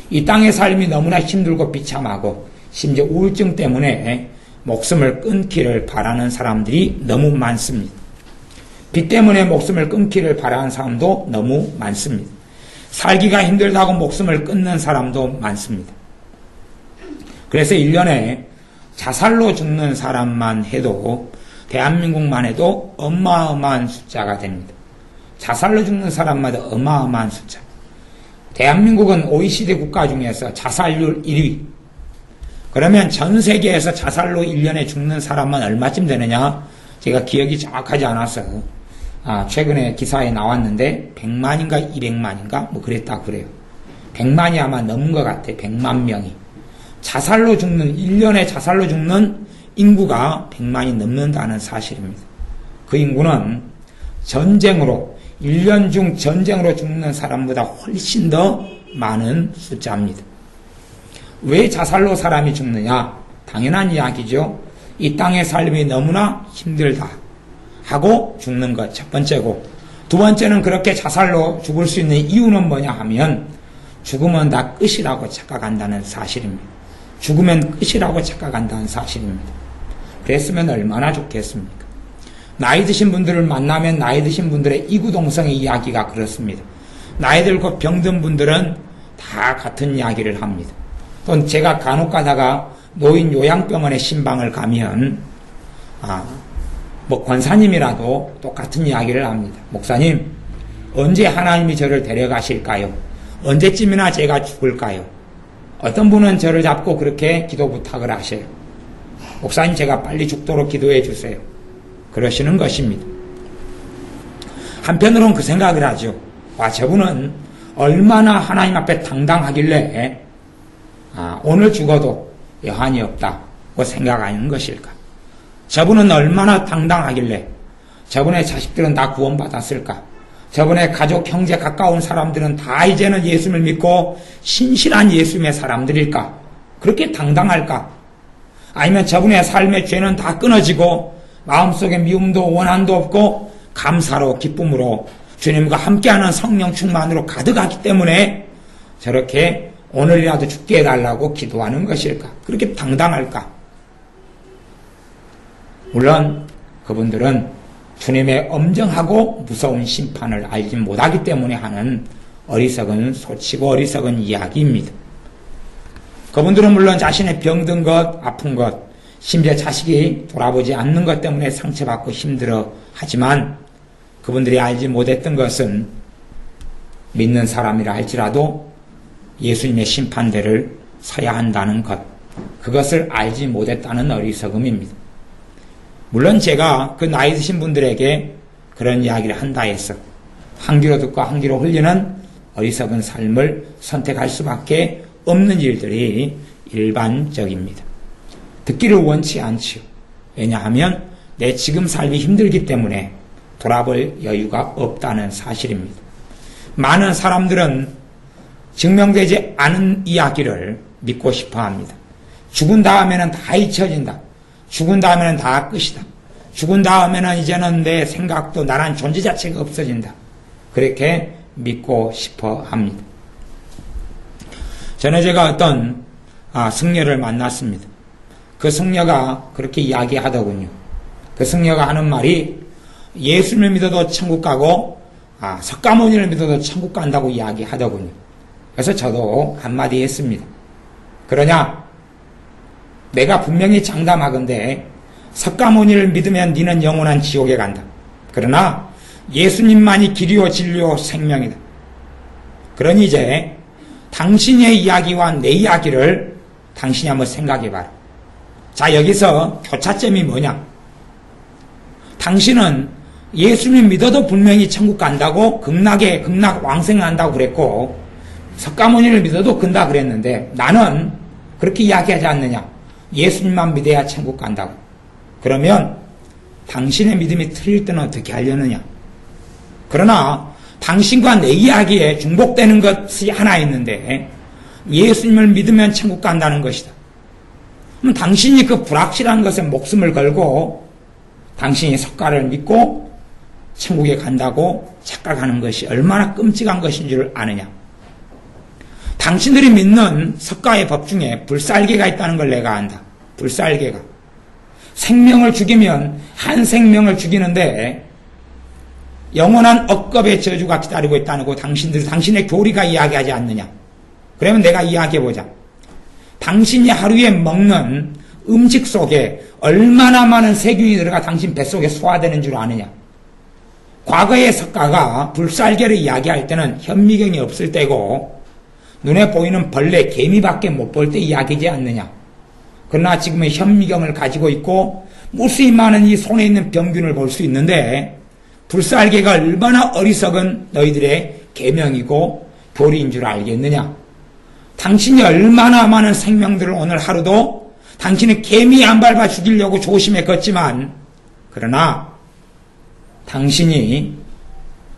이 땅의 삶이 너무나 힘들고 비참하고 심지어 우울증 때문에 목숨을 끊기를 바라는 사람들이 너무 많습니다. 빚 때문에 목숨을 끊기를 바라는 사람도 너무 많습니다. 살기가 힘들다고 목숨을 끊는 사람도 많습니다. 그래서 1년에 자살로 죽는 사람만 해도 대한민국만 해도 어마어마한 숫자가 됩니다. 자살로 죽는 사람마다 어마어마한 숫자. 대한민국은 OECD 국가 중에서 자살률 1위. 그러면 전 세계에서 자살로 1년에 죽는 사람만 얼마쯤 되느냐? 제가 기억이 정확하지 않아서 최근에 기사에 나왔는데 100만인가 200만인가 뭐 그랬다 그래요. 100만이 아마 넘은 것 같아. 100만 명이. 1년에 자살로 죽는 인구가 100만이 넘는다는 사실입니다. 그 인구는 전쟁으로 1년 중 전쟁으로 죽는 사람보다 훨씬 더 많은 숫자입니다. 왜 자살로 사람이 죽느냐? 당연한 이야기죠. 이 땅의 삶이 너무나 힘들다 하고 죽는 것 첫 번째고, 두 번째는 그렇게 자살로 죽을 수 있는 이유는 뭐냐 하면 죽으면 다 끝이라고 착각한다는 사실입니다. 죽으면 끝이라고 착각한다는 사실입니다. 그랬으면 얼마나 좋겠습니까? 나이 드신 분들을 만나면 나이 드신 분들의 이구동성의 이야기가 그렇습니다. 나이 들고 병든 분들은 다 같은 이야기를 합니다. 또 제가 간혹 가다가 노인 요양병원에 신방을 가면 권사님이라도 똑같은 이야기를 합니다. 목사님, 언제 하나님이 저를 데려가실까요? 언제쯤이나 제가 죽을까요? 어떤 분은 저를 잡고 그렇게 기도 부탁을 하셔요. 목사님, 제가 빨리 죽도록 기도해 주세요. 그러시는 것입니다. 한편으로는 그 생각을 하죠. 저분은 얼마나 하나님 앞에 당당하길래 오늘 죽어도 여한이 없다고 생각하는 것일까? 저분은 얼마나 당당하길래 저분의 자식들은 다 구원받았을까? 저분의 가족, 형제, 가까운 사람들은 다 이제는 예수를 믿고 신실한 예수님의 사람들일까? 그렇게 당당할까? 아니면 저분의 삶의 죄는 다 끊어지고 마음속에 미움도 원한도 없고 감사로 기쁨으로 주님과 함께하는 성령 충만으로 가득하기 때문에 저렇게 오늘이라도 죽게 해달라고 기도하는 것일까? 그렇게 당당할까? 물론 그분들은 주님의 엄정하고 무서운 심판을 알지 못하기 때문에 하는 어리석은 소치고 어리석은 이야기입니다. 그분들은 물론 자신의 병든 것, 아픈 것, 심지어 자식이 돌아보지 않는 것 때문에 상처받고 힘들어 하지만 그분들이 알지 못했던 것은 믿는 사람이라 할지라도 예수님의 심판대를 서야 한다는 것, 그것을 알지 못했다는 어리석음입니다. 물론 제가 그 나이 드신 분들에게 그런 이야기를 한다 해서 한 귀로 듣고 한 귀로 흘리는 어리석은 삶을 선택할 수밖에 없는 일들이 일반적입니다. 듣기를 원치 않지요. 왜냐하면 내 지금 삶이 힘들기 때문에 돌아볼 여유가 없다는 사실입니다. 많은 사람들은 증명되지 않은 이야기를 믿고 싶어 합니다. 죽은 다음에는 다 잊혀진다. 죽은 다음에는 다 끝이다. 죽은 다음에는 이제는 내 생각도 나란 존재 자체가 없어진다. 그렇게 믿고 싶어 합니다. 전에 제가 어떤 승려를 만났습니다. 그 승려가 그렇게 이야기하더군요. 그 승려가 하는 말이 예수님을 믿어도 천국 가고 석가모니를 믿어도 천국 간다고 이야기하더군요. 그래서 저도 한마디 했습니다. 그러냐? 내가 분명히 장담하건대 석가모니를 믿으면 너는 영원한 지옥에 간다. 그러나 예수님만이 길이요 진리요 생명이다. 그러니 이제 당신의 이야기와 내 이야기를 당신이 한번 생각해봐라. 자, 여기서 교차점이 뭐냐? 당신은 예수님 믿어도 분명히 천국 간다고 극락 왕생한다고 그랬고 석가모니를 믿어도 간다 그랬는데 나는 그렇게 이야기하지 않느냐? 예수님만 믿어야 천국 간다고. 그러면 당신의 믿음이 틀릴 때는 어떻게 하려느냐? 그러나 당신과 내 이야기에 중복되는 것이 하나 있는데 예수님을 믿으면 천국 간다는 것이다. 그럼 당신이 그 불확실한 것에 목숨을 걸고 당신이 석가를 믿고 천국에 간다고 착각하는 것이 얼마나 끔찍한 것인 줄 아느냐? 당신들이 믿는 석가의 법 중에 불살개가 있다는 걸 내가 안다. 불살개가. 생명을 죽이면 한 생명을 죽이는데 영원한 억겁의 저주가 기다리고 있다는 거 당신의 교리가 이야기하지 않느냐? 그러면 내가 이야기해보자. 당신이 하루에 먹는 음식 속에 얼마나 많은 세균이 들어가 당신 뱃속에 소화되는 줄 아느냐? 과거의 석가가 불살개를 이야기할 때는 현미경이 없을 때고 눈에 보이는 벌레, 개미밖에 못 볼 때 이야기하지 않느냐? 그러나 지금은 현미경을 가지고 있고 무수히 많은 이 손에 있는 병균을 볼 수 있는데 불살개가 얼마나 어리석은 너희들의 계명이고 교리인 줄 알겠느냐? 당신이 얼마나 많은 생명들을 오늘 하루도 당신은 개미 안 밟아 죽이려고 조심해 걷지만 그러나 당신이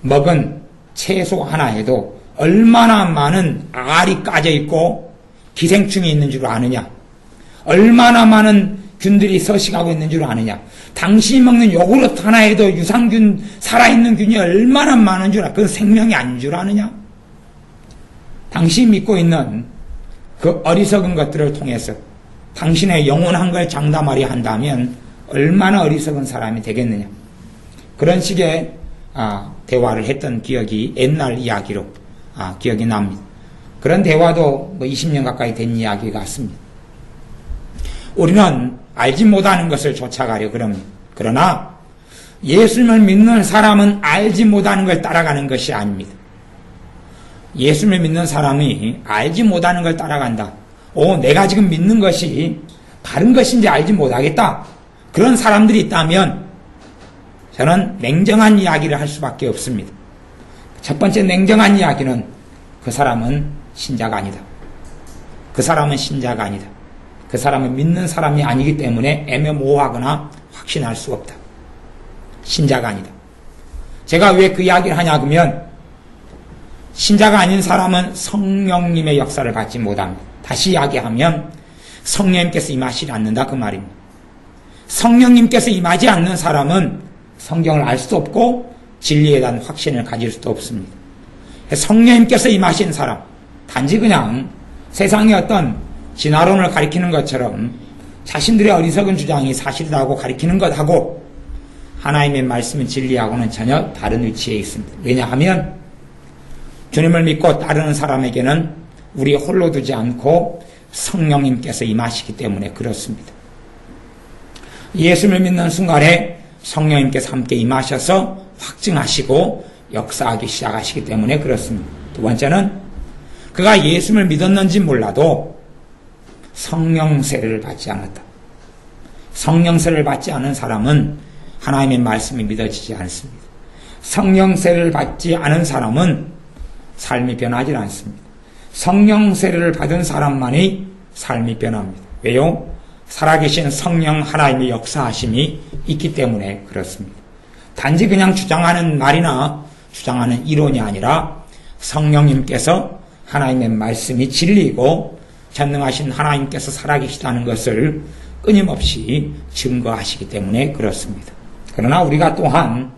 먹은 채소 하나에도 얼마나 많은 알이 까져 있고 기생충이 있는 줄 아느냐? 얼마나 많은 균들이 서식하고 있는 줄 아느냐? 당신이 먹는 요구르트 하나에도 유산균, 살아있는 균이 얼마나 많은 줄 아느냐? 그건 생명이 아닌 줄 아느냐? 당신이 믿고 있는 그 어리석은 것들을 통해서 당신의 영원한 걸 장담하려 한다면 얼마나 어리석은 사람이 되겠느냐? 그런 식의 대화를 했던 기억이 옛날 이야기로 기억이 납니다. 그런 대화도 20년 가까이 된 이야기 같습니다. 우리는 알지 못하는 것을 쫓아가려 그럽니다. 그러나 예수님을 믿는 사람은 알지 못하는 걸 따라가는 것이 아닙니다. 예수님을 믿는 사람이 알지 못하는 걸 따라간다. 내가 지금 믿는 것이 바른 것인지 알지 못하겠다. 그런 사람들이 있다면 저는 냉정한 이야기를 할 수밖에 없습니다. 첫 번째 냉정한 이야기는 그 사람은 신자가 아니다. 그 사람은 신자가 아니다. 그 사람은 믿는 사람이 아니기 때문에 애매모호하거나 확신할 수 없다. 신자가 아니다. 제가 왜 그 이야기를 하냐 그러면 신자가 아닌 사람은 성령님의 역사를 받지 못합니다. 다시 이야기하면 성령님께서 임하시지 않는다 그 말입니다. 성령님께서 임하지 않는 사람은 성경을 알 수도 없고 진리에 대한 확신을 가질 수도 없습니다. 성령님께서 임하신 사람, 단지 그냥 세상의 어떤 진화론을 가리키는 것처럼 자신들의 어리석은 주장이 사실이라고 가리키는 것하고 하나님의 말씀은 진리하고는 전혀 다른 위치에 있습니다. 왜냐하면 주님을 믿고 따르는 사람에게는 우리 홀로 두지 않고 성령님께서 임하시기 때문에 그렇습니다. 예수를 믿는 순간에 성령님께서 함께 임하셔서 확증하시고 역사하기 시작하시기 때문에 그렇습니다. 두 번째는 그가 예수를 믿었는지 몰라도 성령 세례를 받지 않았다. 성령 세례를 받지 않은 사람은 하나님의 말씀이 믿어지지 않습니다. 성령 세례를 받지 않은 사람은 삶이 변하지 않습니다. 성령 세례를 받은 사람만이 삶이 변합니다. 왜요? 살아계신 성령 하나님의 역사하심이 있기 때문에 그렇습니다. 단지 그냥 주장하는 말이나 주장하는 이론이 아니라 성령님께서 하나님의 말씀이 진리이고 전능하신 하나님께서 살아계시다는 것을 끊임없이 증거하시기 때문에 그렇습니다. 그러나 우리가 또한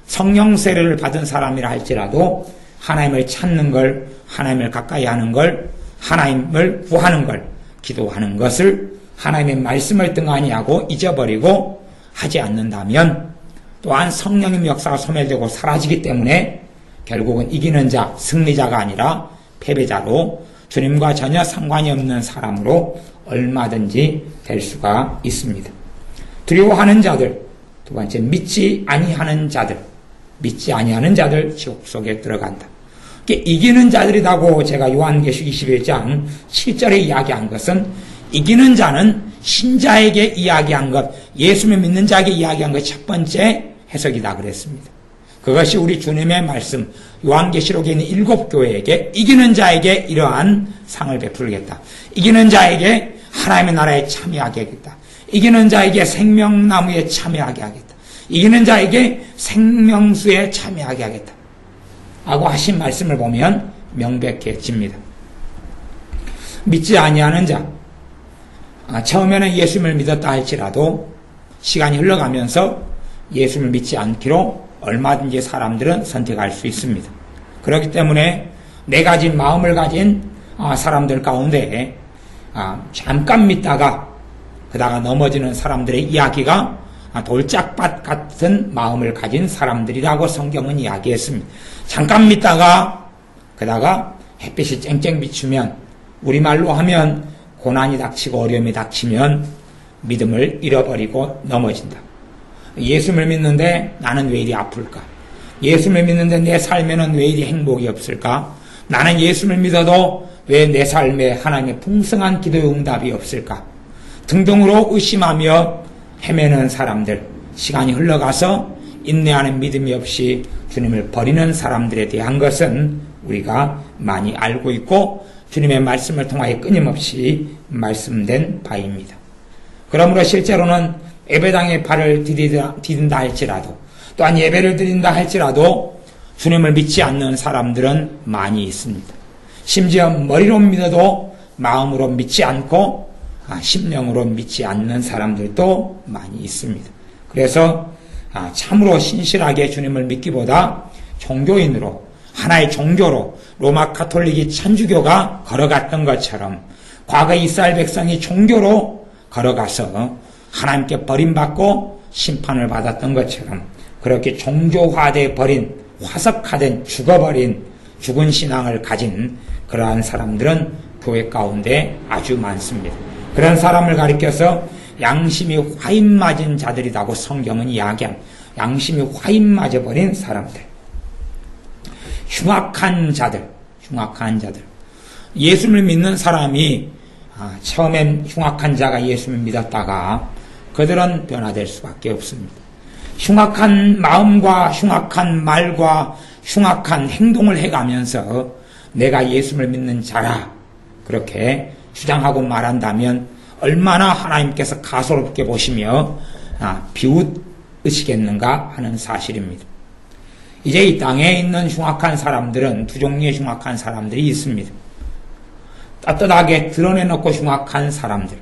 성령 세례를 받은 사람이라 할지라도 하나님을 찾는 걸, 하나님을 가까이 하는 걸, 하나님을 구하는 걸, 기도하는 것을 하나님의 말씀을 등한히 하고 잊어버리고 하지 않는다면 또한 성령님의 역사가 소멸되고 사라지기 때문에 결국은 이기는 자, 승리자가 아니라 패배자로 주님과 전혀 상관이 없는 사람으로 얼마든지 될 수가 있습니다. 두려워하는 자들, 두 번째 믿지 아니하는 자들, 믿지 아니하는 자들 지옥 속에 들어간다. 이기는 자들이라고 제가 요한계시록 21장 7절에 이야기한 것은 이기는 자는 신자에게 이야기한 것, 예수를 믿는 자에게 이야기한 것 첫 번째 해석이다 그랬습니다. 그것이 우리 주님의 말씀, 요한계시록에 있는 7교회에게 이기는 자에게 이러한 상을 베풀겠다. 이기는 자에게 하나님의 나라에 참여하게 하겠다. 이기는 자에게 생명나무에 참여하게 하겠다. 이기는 자에게 생명수에 참여하게 하겠다. 하고 하신 말씀을 보면 명백해집니다. 믿지 아니하는 자, 처음에는 예수님을 믿었다 할지라도 시간이 흘러가면서 예수님을 믿지 않기로 얼마든지 사람들은 선택할 수 있습니다. 그렇기 때문에 네 가지 마음을 가진 사람들 가운데 잠깐 믿다가 그다가 넘어지는 사람들의 이야기가 돌짝밭 같은 마음을 가진 사람들이라고 성경은 이야기했습니다. 잠깐 믿다가 그다가 햇빛이 쨍쨍 비추면 우리말로 하면 고난이 닥치고 어려움이 닥치면 믿음을 잃어버리고 넘어진다. 예수를 믿는데 나는 왜 이리 아플까? 예수를 믿는데 내 삶에는 왜 이리 행복이 없을까? 나는 예수를 믿어도 왜 내 삶에 하나님의 풍성한 기도의 응답이 없을까? 등등으로 의심하며 헤매는 사람들, 시간이 흘러가서 인내하는 믿음이 없이 주님을 버리는 사람들에 대한 것은 우리가 많이 알고 있고 주님의 말씀을 통하여 끊임없이 말씀된 바입니다. 그러므로 실제로는 예배당에 발을 디딘다 할지라도 또한 예배를 드린다 할지라도 주님을 믿지 않는 사람들은 많이 있습니다. 심지어 머리로 믿어도 마음으로 믿지 않고 심령으로 믿지 않는 사람들도 많이 있습니다. 그래서 참으로 신실하게 주님을 믿기보다 종교인으로 하나의 종교로 로마 가톨릭이 천주교가 걸어갔던 것처럼 과거 이스라엘 백성이 종교로 걸어가서 하나님께 버림받고 심판을 받았던 것처럼 그렇게 종교화돼 버린 화석화된 죽어버린 죽은 신앙을 가진 그러한 사람들은 교회 가운데 아주 많습니다. 그런 사람을 가리켜서 양심이 화인 맞은 자들이라고 성경은 이야기합니다. 양심이 화인 맞아버린 사람들, 흉악한 자들. 예수를 믿는 사람이 처음엔 흉악한 자가 예수를 믿었다가 그들은 변화될 수밖에 없습니다. 흉악한 마음과 흉악한 말과 흉악한 행동을 해가면서 내가 예수를 믿는 자라 그렇게 주장하고 말한다면 얼마나 하나님께서 가소롭게 보시며 비웃으시겠는가 하는 사실입니다. 이제 이 땅에 있는 흉악한 사람들은 두 종류의 흉악한 사람들이 있습니다. 떳떳하게 드러내놓고 흉악한 사람들,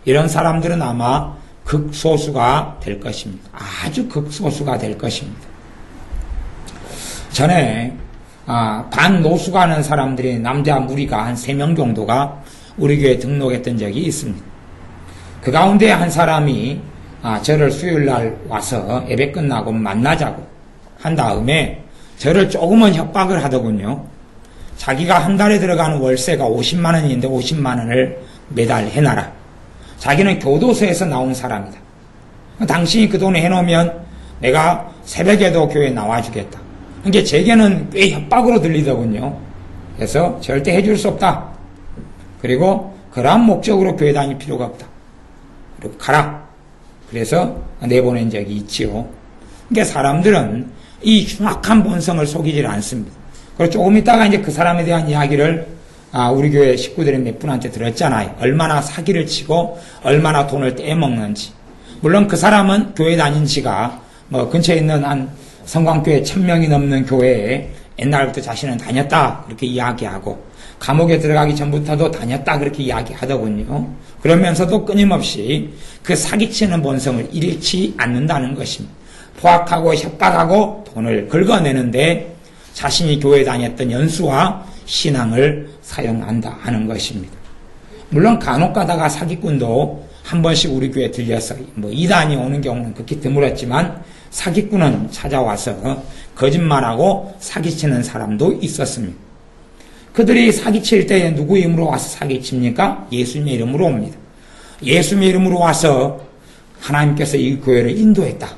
이런 사람들은 아마 극소수가 될 것입니다. 아주 극소수가 될 것입니다. 전에 반노수가 하는 사람들이 남자 무리가 한 3명 정도가 우리 교회에 등록했던 적이 있습니다. 그 가운데 한 사람이 저를 수요일날 와서 예배 끝나고 만나자고 한 다음에 저를 조금은 협박을 하더군요. 자기가 한 달에 들어가는 월세가 50만 원인데 50만 원을 매달 해놔라. 자기는 교도소에서 나온 사람이다. 당신이 그 돈 해놓으면 내가 새벽에도 교회에 나와주겠다. 이게 제게는 꽤 협박으로 들리더군요. 그래서 절대 해줄 수 없다. 그리고 그러한 목적으로 교회 다닐 필요가 없다. 그리고 가라. 그래서 내보낸 적이 있지요. 그러니까 사람들은 이 흉악한 본성을 속이질 않습니다. 그리고 조금 있다가 이제 그 사람에 대한 이야기를 우리 교회 식구들이 몇 분한테 들었잖아요. 얼마나 사기를 치고 얼마나 돈을 떼먹는지. 물론 그 사람은 교회 다닌 지가 근처에 있는 한 성광교회 1000명이 넘는 교회에 옛날부터 자신은 다녔다 그렇게 이야기하고 감옥에 들어가기 전부터도 다녔다 그렇게 이야기하더군요. 그러면서도 끊임없이 그 사기치는 본성을 잃지 않는다는 것입니다. 포악하고 협박하고 돈을 긁어내는데 자신이 교회에 다녔던 연수와 신앙을 사용한다 하는 것입니다. 물론 간혹 가다가 사기꾼도 한 번씩 우리 교회에 들려서 이단이 오는 경우는 극히 드물었지만 사기꾼은 찾아와서 거짓말하고 사기치는 사람도 있었습니다. 그들이 사기칠 때에 누구의 이름으로 와서 사기칩니까? 예수님의 이름으로 옵니다. 예수님의 이름으로 와서 하나님께서 이 교회를 인도했다.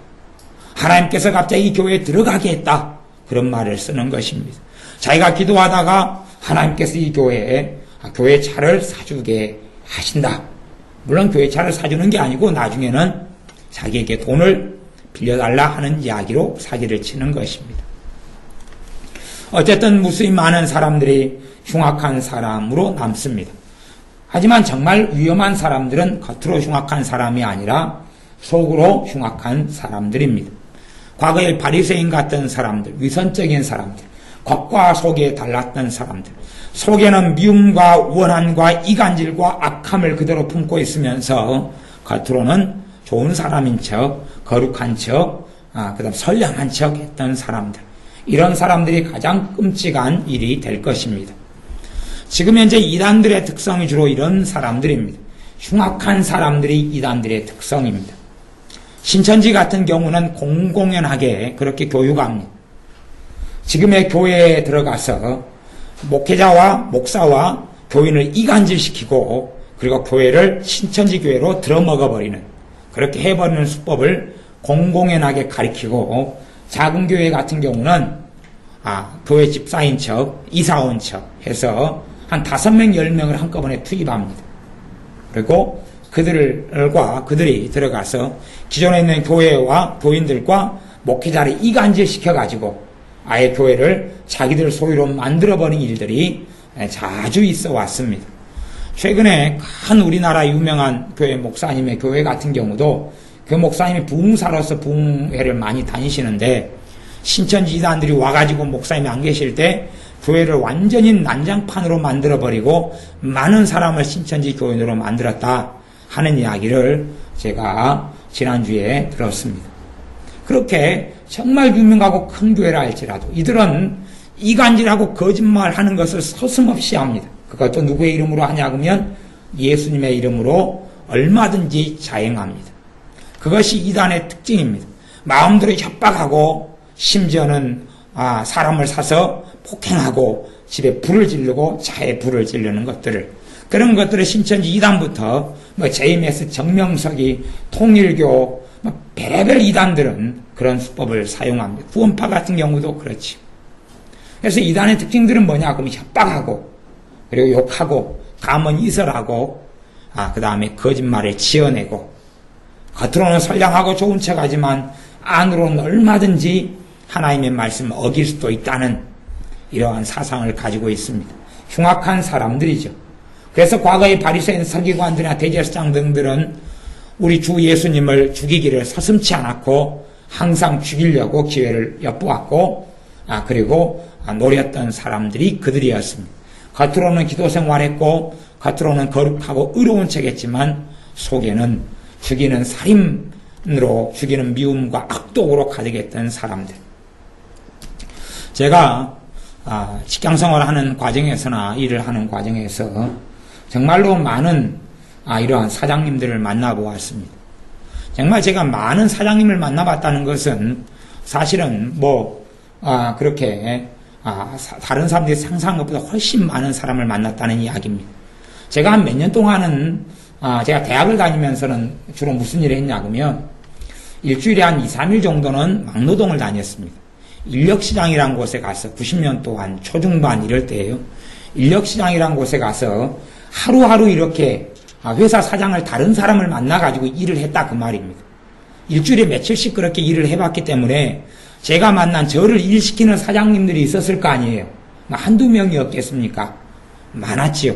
하나님께서 갑자기 이 교회에 들어가게 했다. 그런 말을 쓰는 것입니다. 자기가 기도하다가 하나님께서 이 교회에 교회 차를 사주게 하신다. 물론 교회 차를 사주는 게 아니고 나중에는 자기에게 돈을 빌려달라 하는 이야기로 사기를 치는 것입니다. 어쨌든 무수히 많은 사람들이 흉악한 사람으로 남습니다. 하지만 정말 위험한 사람들은 겉으로 흉악한 사람이 아니라 속으로 흉악한 사람들입니다. 과거에 바리새인 같던 사람들, 위선적인 사람들, 겉과 속에 달랐던 사람들, 속에는 미움과 원한과 이간질과 악함을 그대로 품고 있으면서 겉으로는 좋은 사람인 척, 거룩한 척, 그다음 선량한 척 했던 사람들. 이런 사람들이 가장 끔찍한 일이 될 것입니다. 지금 현재 이단들의 특성이 주로 이런 사람들입니다. 흉악한 사람들이 이단들의 특성입니다. 신천지 같은 경우는 공공연하게 그렇게 교육합니다. 지금의 교회에 들어가서 목회자와 목사와 교인을 이간질시키고 그리고 교회를 신천지 교회로 들어먹어버리는 그렇게 해버리는 수법을 공공연하게 가리키고 작은 교회 같은 경우는 교회 집사인 척, 이사 온 척 해서 한 5명, 10명을 한꺼번에 투입합니다. 그리고 그들이 들어가서 기존에 있는 교회와 교인들과 목회자를 이간질시켜가지고 아예 교회를 자기들 소유로 만들어버린 일들이 자주 있어 왔습니다. 최근에 큰 우리나라 유명한 교회 목사님의 교회 같은 경우도 그 목사님이 부흥사로서 부흥회를 많이 다니시는데 신천지 이단들이 와가지고 목사님이 안 계실 때 교회를 완전히 난장판으로 만들어버리고 많은 사람을 신천지 교인으로 만들었다 하는 이야기를 제가 지난주에 들었습니다. 그렇게 정말 유명하고 큰 교회라 할지라도 이들은 이간질하고 거짓말하는 것을 서슴없이 합니다. 그것도 누구의 이름으로 하냐 그러면 예수님의 이름으로 얼마든지 자행합니다. 그것이 이단의 특징입니다. 마음대로 협박하고 심지어는 사람을 사서 폭행하고 집에 불을 지르고 차에 불을 지르는 것들을 그런 것들을 신천지 이단부터 JMS 정명석이 통일교 별의별 이단들은 그런 수법을 사용합니다. 구원파 같은 경우도 그렇지. 그래서 이단의 특징들은 뭐냐 그러면 협박하고 그리고 욕하고 감언 이설하고 그 다음에 거짓말에 지어내고 겉으로는 선량하고 좋은 척하지만 안으로는 얼마든지 하나님의 말씀을 어길 수도 있다는 이러한 사상을 가지고 있습니다. 흉악한 사람들이죠. 그래서 과거의 바리새인 서기관들이나 대제사장 등들은 우리 주 예수님을 죽이기를 서슴지 않았고 항상 죽이려고 기회를 엿보았고 그리고 노렸던 사람들이 그들이었습니다. 겉으로는 기도 생활했고 겉으로는 거룩하고 의로운 척했지만 속에는 죽이는 살인으로 죽이는 미움과 악독으로 가득했던 사람들. 제가 직장생활을 하는 과정에서나 일을 하는 과정에서 정말로 많은 이러한 사장님들을 만나보았습니다. 정말 제가 많은 사장님을 만나봤다는 것은 사실은 그렇게 다른 사람들이 상상한 것보다 훨씬 많은 사람을 만났다는 이야기입니다. 제가 한 몇 년 동안은 제가 대학을 다니면서는 주로 무슨 일을 했냐 그러면 일주일에 한 2, 3일 정도는 막노동을 다녔습니다. 인력시장이라는 곳에 가서 90년 동안 초중반 이럴 때예요. 인력시장이라는 곳에 가서 하루하루 이렇게 회사 사장을 다른 사람을 만나가지고 일을 했다 그 말입니다. 일주일에 며칠씩 그렇게 일을 해봤기 때문에 제가 만난 저를 일시키는 사장님들이 있었을 거 아니에요. 한두 명이었겠습니까? 많았지요.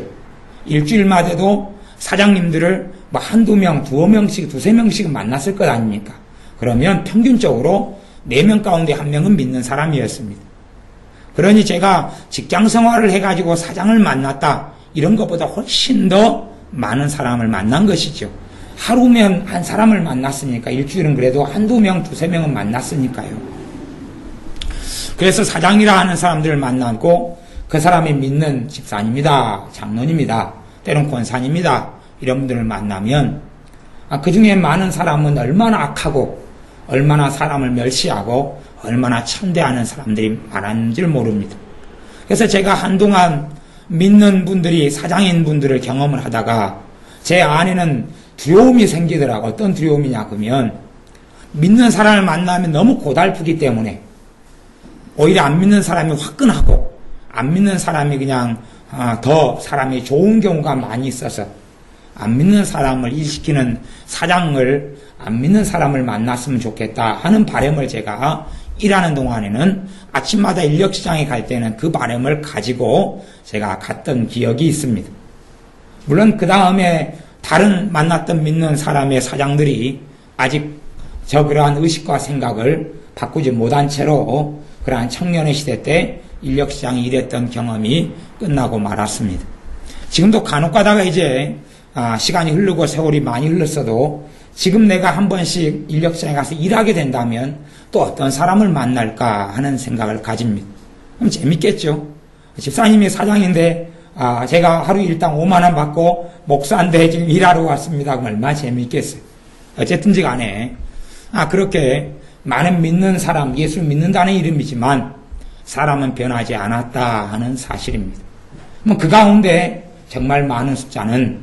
일주일마다도 사장님들을 한두 명, 두세 명씩 만났을 것 아닙니까? 그러면 평균적으로 4명 가운데 1명은 믿는 사람이었습니다. 그러니 제가 직장 생활을 해가지고 사장을 만났다, 이런 것보다 훨씬 더 많은 사람을 만난 것이죠. 하루면 한 사람을 만났으니까 일주일은 그래도 한두 명, 두세 명은 만났으니까요. 그래서 사장이라 하는 사람들을 만났고 그 사람이 믿는 집사님이다, 장로님이다, 때론 권사님이다, 이런 분들을 만나면 그 중에 많은 사람은 얼마나 악하고 얼마나 사람을 멸시하고 얼마나 천대하는 사람들이 많은지 모릅니다. 그래서 제가 한동안 믿는 분들이 사장인 분들을 경험을 하다가 제 안에는 두려움이 생기더라고요. 어떤 두려움이냐 그러면 믿는 사람을 만나면 너무 고달프기 때문에 오히려 안 믿는 사람이 화끈하고 안 믿는 사람이 그냥 더 사람이 좋은 경우가 많이 있어서 안 믿는 사람을 일시키는 사장을 안 믿는 사람을 만났으면 좋겠다 하는 바람을 제가 일하는 동안에는 아침마다 인력시장에 갈 때는 그 바람을 가지고 제가 갔던 기억이 있습니다. 물론 그 다음에 다른 만났던 믿는 사람의 사장들이 아직 그러한 의식과 생각을 바꾸지 못한 채로 그러한 청년의 시대 때 인력시장에 일했던 경험이 끝나고 말았습니다. 지금도 간혹 가다가 이제 시간이 흐르고 세월이 많이 흘렀어도 지금 내가 한 번씩 인력시장에 가서 일하게 된다면 또 어떤 사람을 만날까 하는 생각을 가집니다. 그럼 재밌겠죠. 집사님이 사장인데 제가 하루 일당 5만 원 받고 목사인데 지금 일하러 왔습니다. 그럼 얼마나 재밌겠어요. 어쨌든지 간에 그렇게 많은 믿는 사람, 예수 믿는다는 이름이지만 사람은 변하지 않았다 하는 사실입니다. 그 가운데 정말 많은 숫자는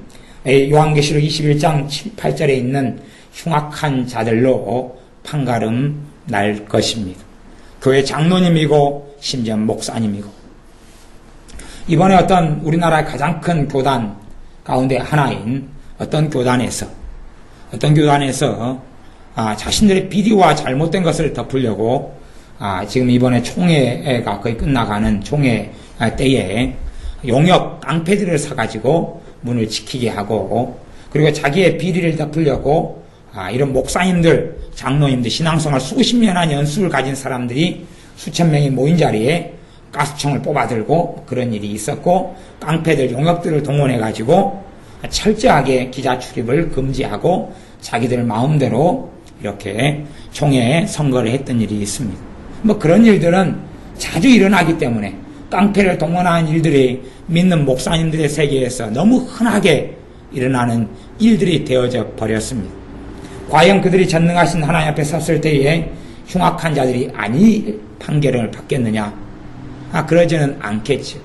요한계시록 21장 7, 8절에 있는 흉악한 자들로 판가름 날 것입니다. 교회 장로님이고 심지어 목사님이고 이번에 어떤 우리나라의 가장 큰 교단 가운데 하나인 어떤 교단에서 자신들의 비리와 잘못된 것을 덮으려고 지금 이번에 총회가 거의 끝나가는 총회 때에 용역 깡패들을 사가지고 문을 지키게 하고 그리고 자기의 비리를 덮으려고 이런 목사님들, 장로님들, 신앙생활 수십 년한 연수를 가진 사람들이 수천 명이 모인 자리에 가스총을 뽑아들고 그런 일이 있었고 깡패들, 용역들을 동원해가지고 철저하게 기자 출입을 금지하고 자기들 마음대로 이렇게 총회에 선거를 했던 일이 있습니다. 그런 일들은 자주 일어나기 때문에 깡패를 동원한 일들이 믿는 목사님들의 세계에서 너무 흔하게 일어나는 일들이 되어져 버렸습니다. 과연 그들이 전능하신 하나님 앞에 섰을 때에 흉악한 자들이 아니 판결을 받겠느냐? 그러지는 않겠죠.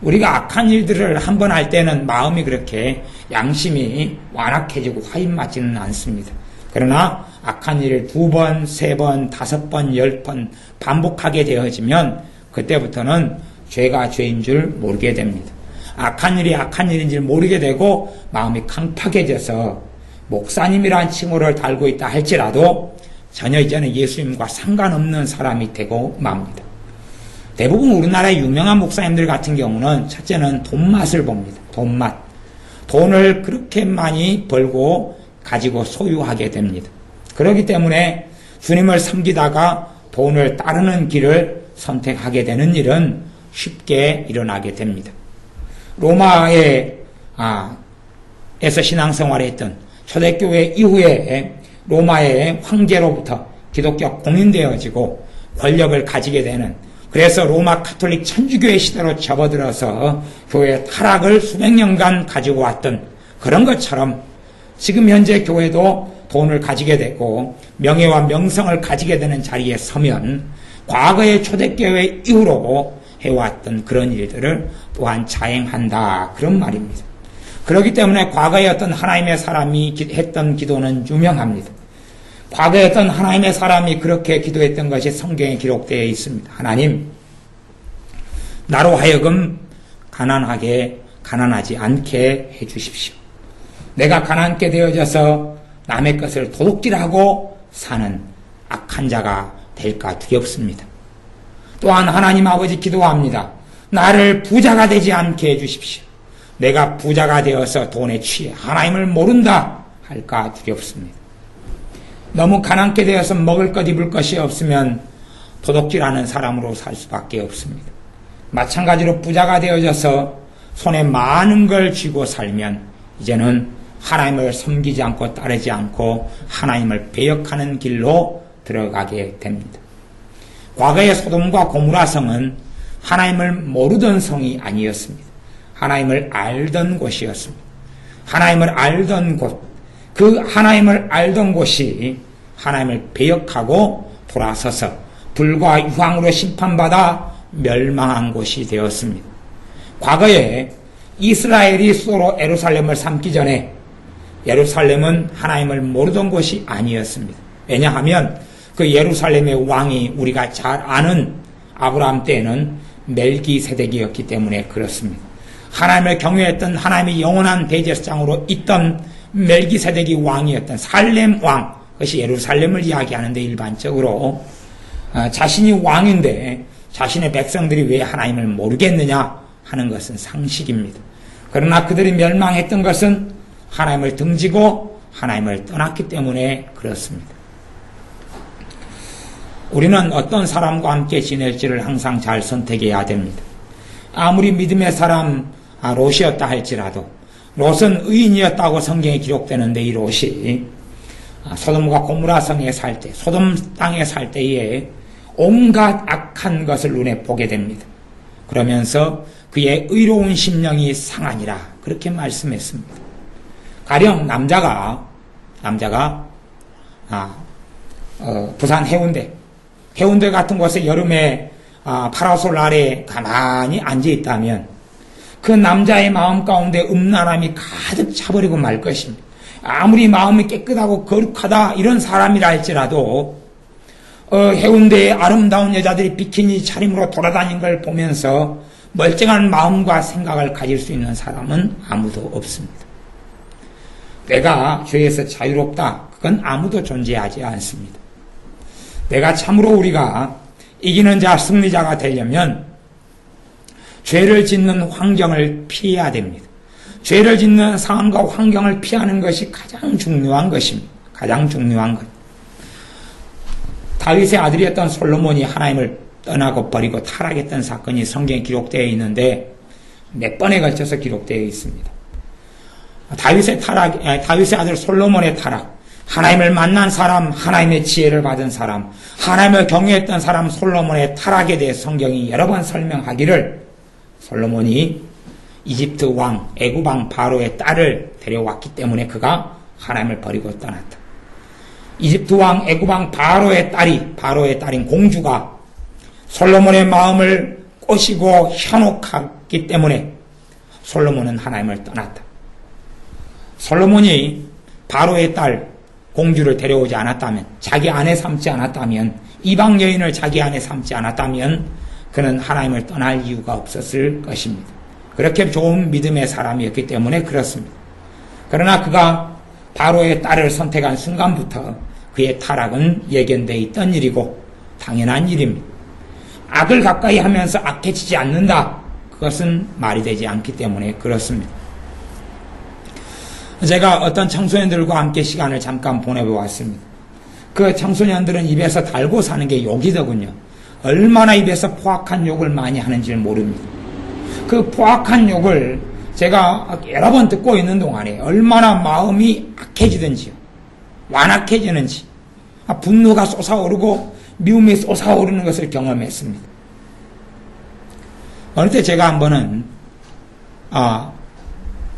우리가 악한 일들을 한 번 할 때는 마음이 그렇게 양심이 완악해지고 화인 맞지는 않습니다. 그러나 악한 일을 2번, 3번, 5번, 10번 반복하게 되어지면 그때부터는 죄가 죄인 줄 모르게 됩니다. 악한 일이 악한 일인 줄 모르게 되고 마음이 강팍해져서 목사님이라는 칭호를 달고 있다 할지라도 전혀 이제는 예수님과 상관없는 사람이 되고 맙니다. 대부분 우리나라의 유명한 목사님들 같은 경우는 첫째는 돈맛을 봅니다. 돈맛. 돈을 그렇게 많이 벌고 가지고 소유하게 됩니다. 그렇기 때문에 주님을 섬기다가 돈을 따르는 길을 선택하게 되는 일은 쉽게 일어나게 됩니다. 로마에서 신앙생활을 했던 초대교회 이후에 로마의 황제로부터 기독교가 공인되어지고 권력을 가지게 되는 그래서 로마 카톨릭 천주교의 시대로 접어들어서 교회의 타락을 수백 년간 가지고 왔던 그런 것처럼 지금 현재 교회도 돈을 가지게 되고 명예와 명성을 가지게 되는 자리에 서면 과거의 초대교회 이후로 해왔던 그런 일들을 또한 자행한다 그런 말입니다. 그렇기 때문에 과거에 어떤 하나님의 사람이 했던 기도는 유명합니다. 과거에 어떤 하나님의 사람이 그렇게 기도했던 것이 성경에 기록되어 있습니다. 하나님, 나로 하여금 가난하지 않게 해주십시오. 내가 가난하게 되어져서 남의 것을 도둑질하고 사는 악한 자가 될까 두렵습니다. 또한 하나님 아버지 기도합니다. 나를 부자가 되지 않게 해주십시오. 내가 부자가 되어서 돈에 취해 하나님을 모른다 할까 두렵습니다. 너무 가난케 되어서 먹을 것 입을 것이 없으면 도둑질하는 사람으로 살 수밖에 없습니다. 마찬가지로 부자가 되어져서 손에 많은 걸 쥐고 살면 이제는 하나님을 섬기지 않고 따르지 않고 하나님을 배역하는 길로 들어가게 됩니다. 과거의 소돔과 고모라 성은 하나님을 모르던 성이 아니었습니다. 하나님을 알던 곳이었습니다. 하나님을 알던 곳, 그 하나님을 알던 곳이 하나님을 배역하고 돌아서서 불과 유황으로 심판받아 멸망한 곳이 되었습니다. 과거에 이스라엘이 스스로 예루살렘을 삼기 전에 예루살렘은 하나님을 모르던 곳이 아니었습니다. 왜냐하면 그 예루살렘의 왕이 우리가 잘 아는 아브라함 때에는 멜기세덱이었기 때문에 그렇습니다. 하나님을 경외했던 하나님의 영원한 대제사장으로 있던 멜기세덱이 왕이었던 살렘 왕, 그것이 예루살렘을 이야기하는데 일반적으로 자신이 왕인데 자신의 백성들이 왜 하나님을 모르겠느냐 하는 것은 상식입니다. 그러나 그들이 멸망했던 것은 하나님을 등지고 하나님을 떠났기 때문에 그렇습니다. 우리는 어떤 사람과 함께 지낼지를 항상 잘 선택해야 됩니다. 아무리 믿음의 사람 롯이었다 할지라도 롯은 의인이었다고 성경에 기록되는데 이 롯이 소돔과 고모라 성에 살 때, 소돔 땅에 살 때에 온갖 악한 것을 눈에 보게 됩니다. 그러면서 그의 의로운 심령이 상하니라 그렇게 말씀했습니다. 가령 남자가 부산 해운대 같은 곳에 여름에 파라솔 아래 가만히 앉아 있다면 그 남자의 마음 가운데 음란함이 가득 차버리고 말 것입니다. 아무리 마음이 깨끗하고 거룩하다 이런 사람이라 할지라도 해운대의 아름다운 여자들이 비키니 차림으로 돌아다니는 걸 보면서 멀쩡한 마음과 생각을 가질 수 있는 사람은 아무도 없습니다. 내가 죄에서 자유롭다, 그건 아무도 존재하지 않습니다. 내가 참으로 우리가 이기는 자, 승리자가 되려면 죄를 짓는 환경을 피해야 됩니다. 죄를 짓는 상황과 환경을 피하는 것이 가장 중요한 것입니다. 가장 중요한 것. 다윗의 아들이었던 솔로몬이 하나님을 떠나고 버리고 타락했던 사건이 성경에 기록되어 있는데 몇 번에 걸쳐서 기록되어 있습니다. 다윗의 아들 솔로몬의 타락, 하나님을 만난 사람, 하나님의 지혜를 받은 사람, 하나님을 경외했던 사람 솔로몬의 타락에 대해 성경이 여러 번 설명하기를 솔로몬이 이집트 왕, 애굽 왕 바로의 딸을 데려왔기 때문에 그가 하나님을 버리고 떠났다. 이집트 왕, 애굽 왕 바로의 딸인 공주가 솔로몬의 마음을 꼬시고 현혹하기 때문에 솔로몬은 하나님을 떠났다. 솔로몬이 바로의 딸 공주를 데려오지 않았다면, 자기 아내 삼지 않았다면, 이방 여인을 자기 아내 삼지 않았다면 그는 하나님을 떠날 이유가 없었을 것입니다. 그렇게 좋은 믿음의 사람이었기 때문에 그렇습니다. 그러나 그가 바로의 딸을 선택한 순간부터 그의 타락은 예견되어 있던 일이고 당연한 일입니다. 악을 가까이 하면서 악해지지 않는다, 그것은 말이 되지 않기 때문에 그렇습니다. 제가 어떤 청소년들과 함께 시간을 잠깐 보내보았습니다. 그 청소년들은 입에서 달고 사는 게 욕이더군요. 얼마나 입에서 포악한 욕을 많이 하는지 모릅니다. 그 포악한 욕을 제가 여러 번 듣고 있는 동안에 얼마나 마음이 악해지든지요, 완악해지는지, 분노가 솟아오르고 미움이 솟아오르는 것을 경험했습니다. 어느 때 제가 한 번은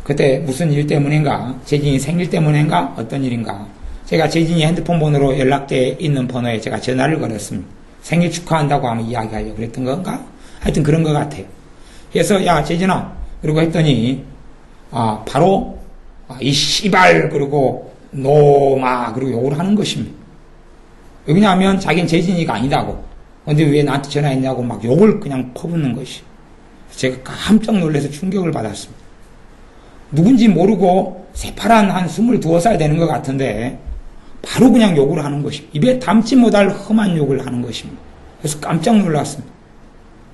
그때 무슨 일 때문인가, 재진이 생일 때문인가, 어떤 일인가, 제가 재진이 핸드폰 번호로 연락돼 있는 번호에 제가 전화를 걸었습니다. 생일 축하한다고 하면 이야기하려고 그랬던 건가? 하여튼 그런 것 같아요. 그래서 야 재진아, 그러고 했더니 바로 이 씨발, 그리고 노마, 그리고 욕을 하는 것입니다. 왜냐하면 자기는 재진이가 아니다고, 근데 왜 나한테 전화했냐고 막 욕을 그냥 퍼붓는 것이. 제가 깜짝 놀라서 충격을 받았습니다. 누군지 모르고 새파란 한 22살 되는 것 같은데 바로 그냥 욕을 하는 것입니다. 입에 담지 못할 험한 욕을 하는 것입니다. 그래서 깜짝 놀랐습니다.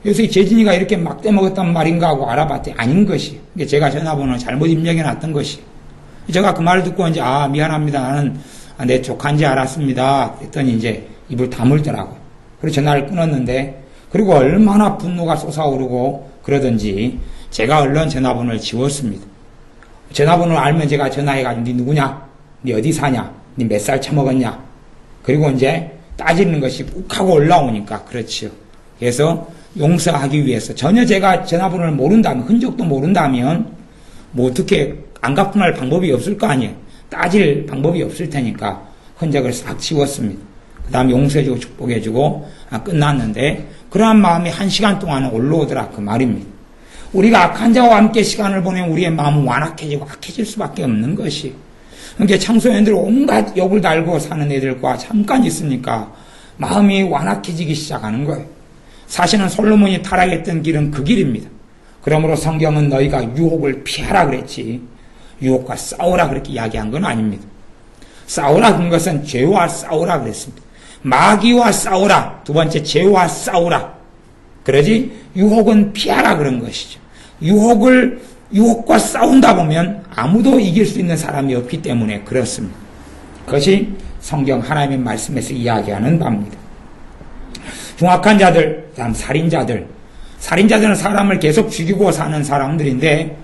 그래서 재진이가 이렇게 막대 먹었단 말인가 하고 알아봤더니 아닌 것이, 제가 전화번호 잘못 입력해 놨던 것이. 제가 그 말을 듣고 이제 미안합니다. 나는 내 조카인지 알았습니다. 그랬더니 이제 입을 다물더라고요. 그래서 전화를 끊었는데, 그리고 얼마나 분노가 솟아오르고 그러든지 제가 얼른 전화번호를 지웠습니다. 전화번호를 알면 제가 전화해가지고 니 누구냐? 니 어디 사냐? 니 몇 살 처먹었냐? 그리고 이제 따지는 것이 욱 하고 올라오니까 그렇지요. 그래서 용서하기 위해서 전혀 제가 전화번호를 모른다면, 흔적도 모른다면 뭐 어떻게 안 갚을 방법이 없을 거 아니에요. 따질 방법이 없을 테니까 흔적을 싹 지웠습니다. 그 다음에 용서해주고 축복해주고 끝났는데, 그러한 마음이 1시간 동안 올라오더라 그 말입니다. 우리가 악한 자와 함께 시간을 보내면 우리의 마음은 완악해지고 악해질 수밖에 없는 것이, 그러니까 청소년들 온갖 욕을 달고 사는 애들과 잠깐 있으니까 마음이 완악해지기 시작하는 거예요. 사실은 솔로몬이 타락했던 길은 그 길입니다. 그러므로 성경은 너희가 유혹을 피하라 그랬지, 유혹과 싸우라 그렇게 이야기한 건 아닙니다. 싸우라 그런 것은 죄와 싸우라 그랬습니다. 마귀와 싸우라, 두 번째 죄와 싸우라. 그러지 유혹은 피하라 그런 것이죠. 유혹과 싸운다 보면 아무도 이길 수 있는 사람이 없기 때문에 그렇습니다. 그것이 성경 하나님의 말씀에서 이야기하는 바입니다. 흉악한 자들, 다음 살인자들은 사람을 계속 죽이고 사는 사람들인데,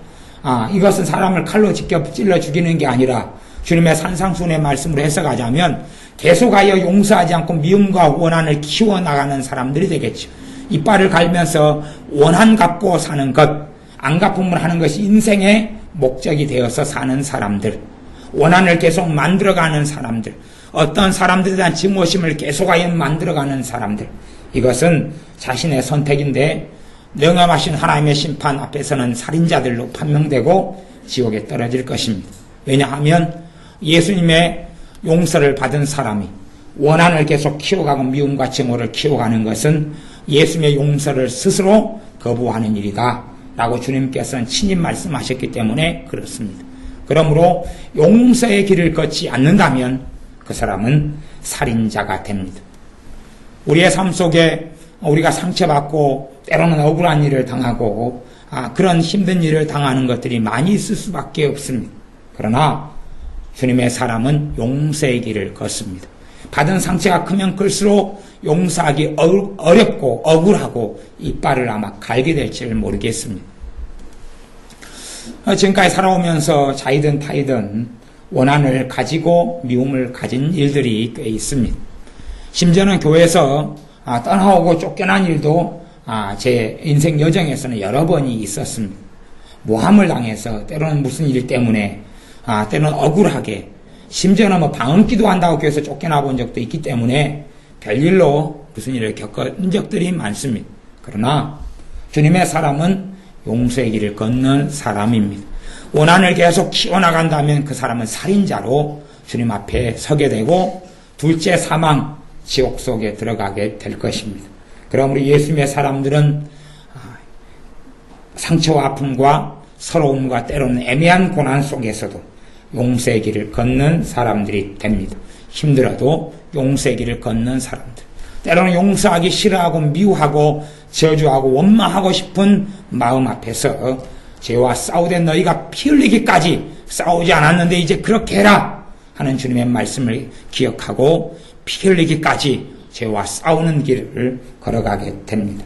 이것은 사람을 칼로 직접 찔러 죽이는 게 아니라 주님의 산상순의 말씀으로 해석하자면 계속하여 용서하지 않고 미움과 원한을 키워나가는 사람들이 되겠죠. 이빨을 갈면서 원한 갚고 사는 것, 안 갚음을 하는 것이 인생의 목적이 되어서 사는 사람들, 원한을 계속 만들어가는 사람들, 어떤 사람들에 대한 증오심을 계속하여 만들어가는 사람들, 이것은 자신의 선택인데 영험하신 하나님의 심판 앞에서는 살인자들로 판명되고 지옥에 떨어질 것입니다. 왜냐하면 예수님의 용서를 받은 사람이 원한을 계속 키워가고 미움과 증오를 키워가는 것은 예수님의 용서를 스스로 거부하는 일이다 라고 주님께서는 친히 말씀하셨기 때문에 그렇습니다. 그러므로 용서의 길을 걷지 않는다면 그 사람은 살인자가 됩니다. 우리의 삶 속에 우리가 상처받고 때로는 억울한 일을 당하고 그런 힘든 일을 당하는 것들이 많이 있을 수밖에 없습니다. 그러나 주님의 사람은 용서의 길을 걷습니다. 받은 상처가 크면 클수록 용서하기 어렵고 억울하고 이빨을 아마 갈게 될지를 모르겠습니다. 지금까지 살아오면서 자이든 타이든 원한을 가지고 미움을 가진 일들이 꽤 있습니다. 심지어는 교회에서 떠나오고 쫓겨난 일도 제 인생 여정에서는 여러 번이 있었습니다. 모함을 당해서 때로는 무슨 일 때문에 때로는 억울하게, 심지어는 방언기도 한다고 교회에서 쫓겨나 본 적도 있기 때문에 별일로 무슨 일을 겪은 적들이 많습니다. 그러나 주님의 사람은 용서의 길을 걷는 사람입니다. 원한을 계속 키워나간다면 그 사람은 살인자로 주님 앞에 서게 되고 둘째 사망, 지옥 속에 들어가게 될 것입니다. 그러므로 예수님의 사람들은 상처와 아픔과 서러움과 때로는 애매한 고난 속에서도 용서의 길을 걷는 사람들이 됩니다. 힘들어도 용서의 길을 걷는 사람들. 때로는 용서하기 싫어하고 미워하고 저주하고 원망하고 싶은 마음 앞에서 죄와 싸우되 너희가 피 흘리기까지 싸우지 않았는데 이제 그렇게 해라 하는 주님의 말씀을 기억하고 피 흘리기까지 죄와 싸우는 길을 걸어가게 됩니다.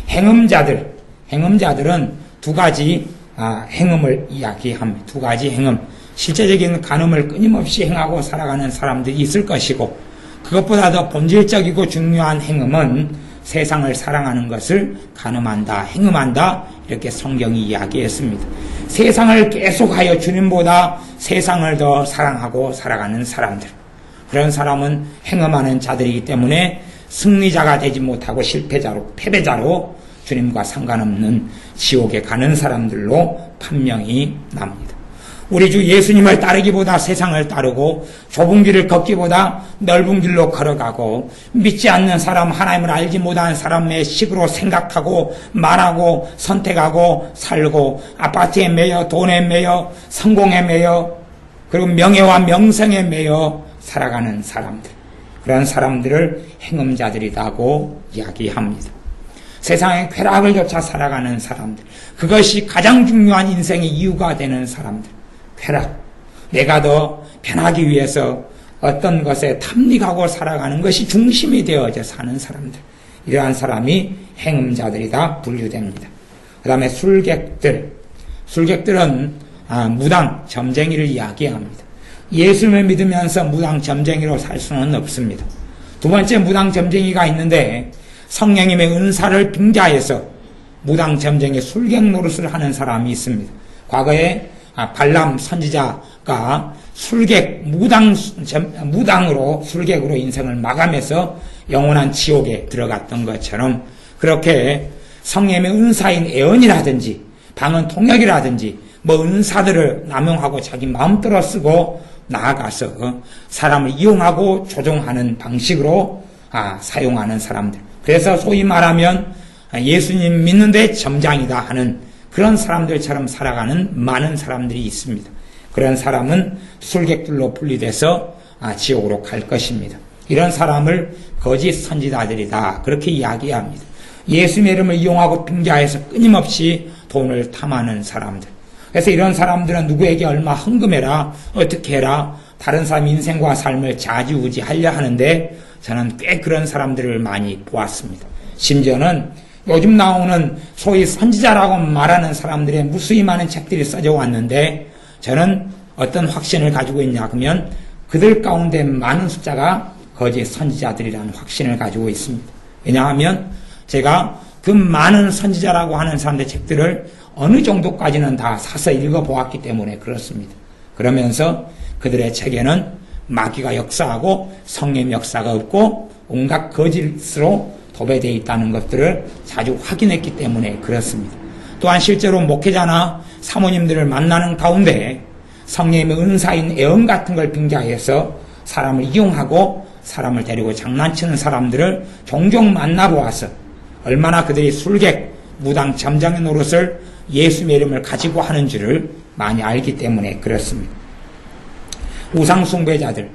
행음자들은 두 가지 행음을 이야기합니다. 두 가지 행음. 실제적인 간음을 끊임없이 행하고 살아가는 사람들이 있을 것이고, 그것보다 더 본질적이고 중요한 행음은 세상을 사랑하는 것을 간음한다, 행음한다, 이렇게 성경이 이야기했습니다. 세상을 계속하여 주님보다 세상을 더 사랑하고 살아가는 사람들, 그런 사람은 행음하는 자들이기 때문에 승리자가 되지 못하고 실패자로, 패배자로 주님과 상관없는 지옥에 가는 사람들로 판명이 납니다. 우리 주 예수님을 따르기보다 세상을 따르고 좁은 길을 걷기보다 넓은 길로 걸어가고 믿지 않는 사람, 하나님을 알지 못하는 사람의 식으로 생각하고 말하고 선택하고 살고 아파트에 매여 돈에 매여 성공에 매여 그리고 명예와 명성에 매여 살아가는 사람들, 그런 사람들을 행음자들이라고 이야기합니다. 세상의 쾌락을 쫓아 살아가는 사람들, 그것이 가장 중요한 인생의 이유가 되는 사람들. 쾌락, 내가 더 편하기 위해서 어떤 것에 탐닉하고 살아가는 것이 중심이 되어져 사는 사람들, 이러한 사람이 행음자들이다 분류됩니다. 그 다음에 술객들은 무당, 점쟁이를 이야기합니다. 예수님을 믿으면서 무당, 점쟁이로 살 수는 없습니다. 두 번째 무당, 점쟁이가 있는데 성령님의 은사를 빙자해서 무당, 점쟁이, 술객 노릇을 하는 사람이 있습니다. 과거에 발람 선지자가 술객, 무당으로 술객으로 인생을 마감해서 영원한 지옥에 들어갔던 것처럼 그렇게 성령님의 은사인 애언이라든지 방언 통역이라든지 은사들을 남용하고 자기 마음대로 쓰고 나아가서 사람을 이용하고 조종하는 방식으로 사용하는 사람들. 그래서 소위 말하면 예수님 믿는데 점장이다 하는 그런 사람들처럼 살아가는 많은 사람들이 있습니다. 그런 사람은 술객들로 분리돼서 지옥으로 갈 것입니다. 이런 사람을 거짓 선지자들이다 그렇게 이야기합니다. 예수님의 이름을 이용하고 빙자해서 끊임없이 돈을 탐하는 사람들. 그래서 이런 사람들은 누구에게 얼마 헌금해라, 어떻게 해라, 다른 사람 인생과 삶을 좌지우지하려 하는데 저는 꽤 그런 사람들을 많이 보았습니다. 심지어는 요즘 나오는 소위 선지자라고 말하는 사람들의 무수히 많은 책들이 써져 왔는데 저는 어떤 확신을 가지고 있냐 그러면 그들 가운데 많은 숫자가 거짓 선지자들이라는 확신을 가지고 있습니다. 왜냐하면 제가 그 많은 선지자라고 하는 사람들의 책들을 어느 정도까지는 다 사서 읽어보았기 때문에 그렇습니다. 그러면서 그들의 책에는 마귀가 역사하고 성령의 역사가 없고 온갖 거짓으로 도배되어 있다는 것들을 자주 확인했기 때문에 그렇습니다. 또한 실제로 목회자나 사모님들을 만나는 가운데 성령의 은사인 애언 같은 걸 빙자해서 사람을 이용하고 사람을 데리고 장난치는 사람들을 종종 만나보아서 얼마나 그들이 술객, 무당, 점장의 노릇을 예수님의 이름을 가지고 하는 줄을 많이 알기 때문에 그렇습니다. 우상숭배자들.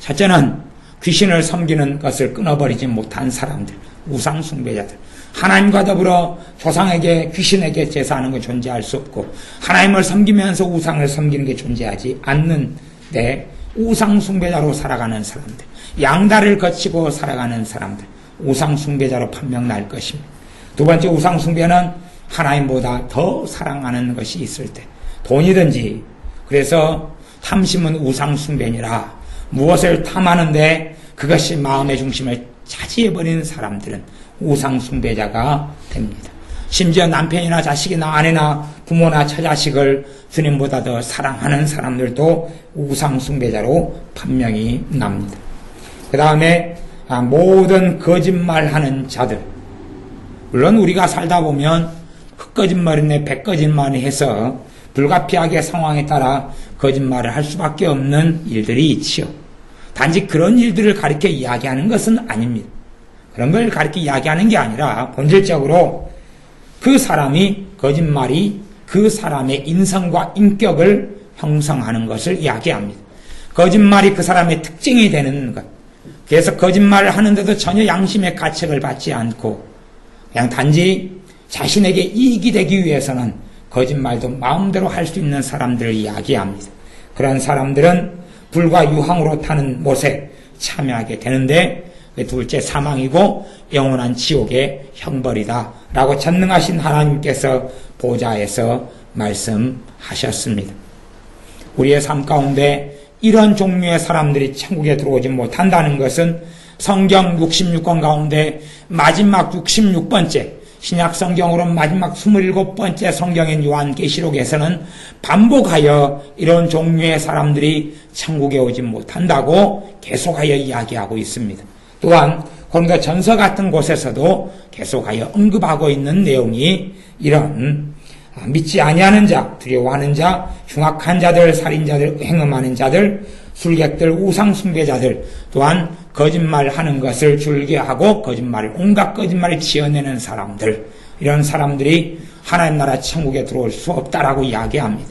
첫째는 귀신을 섬기는 것을 끊어버리지 못한 사람들, 우상숭배자들. 하나님과 더불어 조상에게, 귀신에게 제사하는 건 존재할 수 없고 하나님을 섬기면서 우상을 섬기는 게 존재하지 않는데 우상숭배자로 살아가는 사람들, 양다리를 거치고 살아가는 사람들, 우상숭배자로 판명날 것입니다. 두 번째 우상숭배는 하나님보다 더 사랑하는 것이 있을 때, 돈이든지. 그래서 탐심은 우상숭배니라. 무엇을 탐하는데 그것이 마음의 중심을 차지해버리는 사람들은 우상숭배자가 됩니다. 심지어 남편이나 자식이나 아내나 부모나 처자식을 주님보다 더 사랑하는 사람들도 우상숭배자로 판명이 납니다. 그 다음에 모든 거짓말하는 자들. 물론 우리가 살다 보면 흑거짓말이네 백거짓말이 해서 불가피하게 상황에 따라 거짓말을 할 수밖에 없는 일들이 있지요. 단지 그런 일들을 가리켜 이야기하는 것은 아닙니다. 그런 걸 가리켜 이야기하는 게 아니라 본질적으로 그 사람이 거짓말이 그 사람의 인성과 인격을 형성하는 것을 이야기합니다. 거짓말이 그 사람의 특징이 되는 것. 그래서 거짓말을 하는데도 전혀 양심의 가책을 받지 않고 그냥 단지 자신에게 이익이 되기 위해서는 거짓말도 마음대로 할 수 있는 사람들을 이야기합니다. 그런 사람들은 불과 유황으로 타는 못에 참여하게 되는데 둘째 사망이고 영원한 지옥의 형벌이다 라고 전능하신 하나님께서 보좌에서 말씀하셨습니다. 우리의 삶 가운데 이런 종류의 사람들이 천국에 들어오지 못한다는 것은 성경 66권 가운데 마지막 66번째 신약 성경으로 마지막 27번째 성경인 요한계시록에서는 반복하여 이런 종류의 사람들이 천국에 오지 못한다고 계속하여 이야기하고 있습니다. 또한 고린도전서 같은 곳에서도 계속하여 언급하고 있는 내용이 이런 믿지 아니하는 자, 두려워하는 자, 흉악한 자들, 살인자들, 행음하는 자들, 술객들, 우상숭배자들, 또한 거짓말하는 것을 즐겨하고 온갖 거짓말을 지어내는 사람들, 이런 사람들이 하나님 나라 천국에 들어올 수 없다라고 이야기합니다.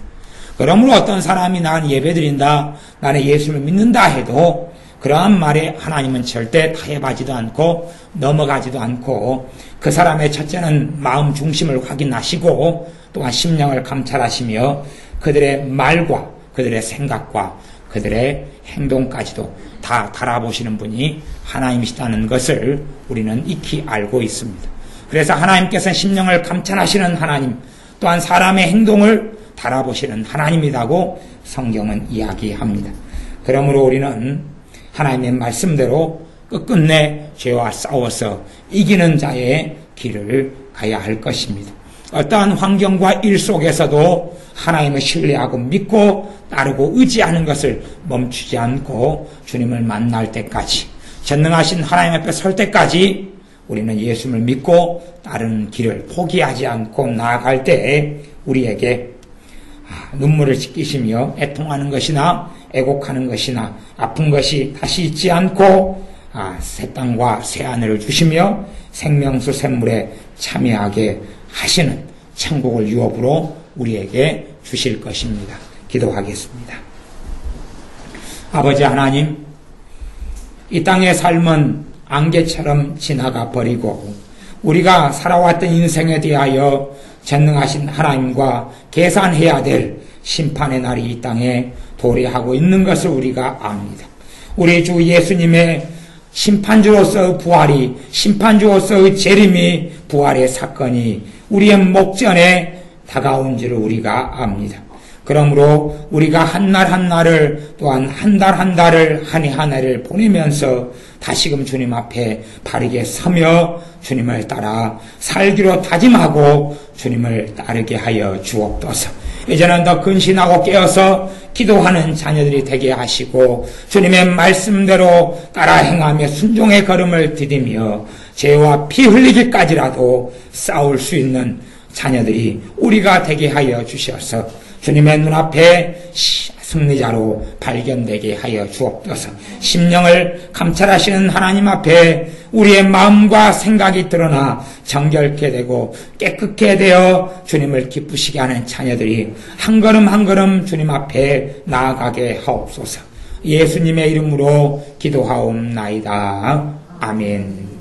그러므로 어떤 사람이 나는 예배드린다, 나는 예수를 믿는다 해도 그러한 말에 하나님은 절대 타협하지도 않고 넘어가지도 않고 그 사람의 첫째는 마음 중심을 확인하시고 또한 심령을 감찰하시며 그들의 말과 그들의 생각과 그들의 행동까지도 다 달아보시는 분이 하나님이시다는 것을 우리는 익히 알고 있습니다. 그래서 하나님께서는 심령을 감찰하시는 하나님, 또한 사람의 행동을 달아보시는 하나님이라고 성경은 이야기합니다. 그러므로 우리는 하나님의 말씀대로 끝끝내 죄와 싸워서 이기는 자의 길을 가야 할 것입니다. 어떠한 환경과 일 속에서도 하나님을 신뢰하고 믿고 따르고 의지하는 것을 멈추지 않고 주님을 만날 때까지, 전능하신 하나님 앞에 설 때까지 우리는 예수님을 믿고 따르는 길을 포기하지 않고 나아갈 때 우리에게 눈물을 찢기시며 애통하는 것이나 애곡하는 것이나 아픈 것이 다시 있지 않고 새 땅과 새 하늘을 주시며 생명수 샘물에 참여하게 하시는 천국을 유업으로 우리에게 주실 것입니다. 기도하겠습니다. 아버지 하나님, 이 땅의 삶은 안개처럼 지나가 버리고 우리가 살아왔던 인생에 대하여 전능하신 하나님과 계산해야 될 심판의 날이 이 땅에 도래하고 있는 것을 우리가 압니다. 우리 주 예수님의 심판주로서의 부활이, 심판주로서의 재림이, 부활의 사건이 우리의 목전에 다가온 줄을 우리가 압니다. 그러므로 우리가 한 날 한 날을, 또한 한 달 한 달을, 한 해 한 해를 보내면서 다시금 주님 앞에 바르게 서며 주님을 따라 살기로 다짐하고 주님을 따르게 하여 주옵소서. 이제는 더 근신하고 깨어서 기도하는 자녀들이 되게 하시고 주님의 말씀대로 따라 행하며 순종의 걸음을 디디며 죄와 피 흘리기까지라도 싸울 수 있는 자녀들이 우리가 되게 하여 주셔서 주님의 눈앞에 승리자로 발견되게 하여 주옵소서. 심령을 감찰하시는 하나님 앞에 우리의 마음과 생각이 드러나 정결케 되고 깨끗게 되어 주님을 기쁘시게 하는 자녀들이 한 걸음 한 걸음 주님 앞에 나아가게 하옵소서. 예수님의 이름으로 기도하옵나이다. 아멘.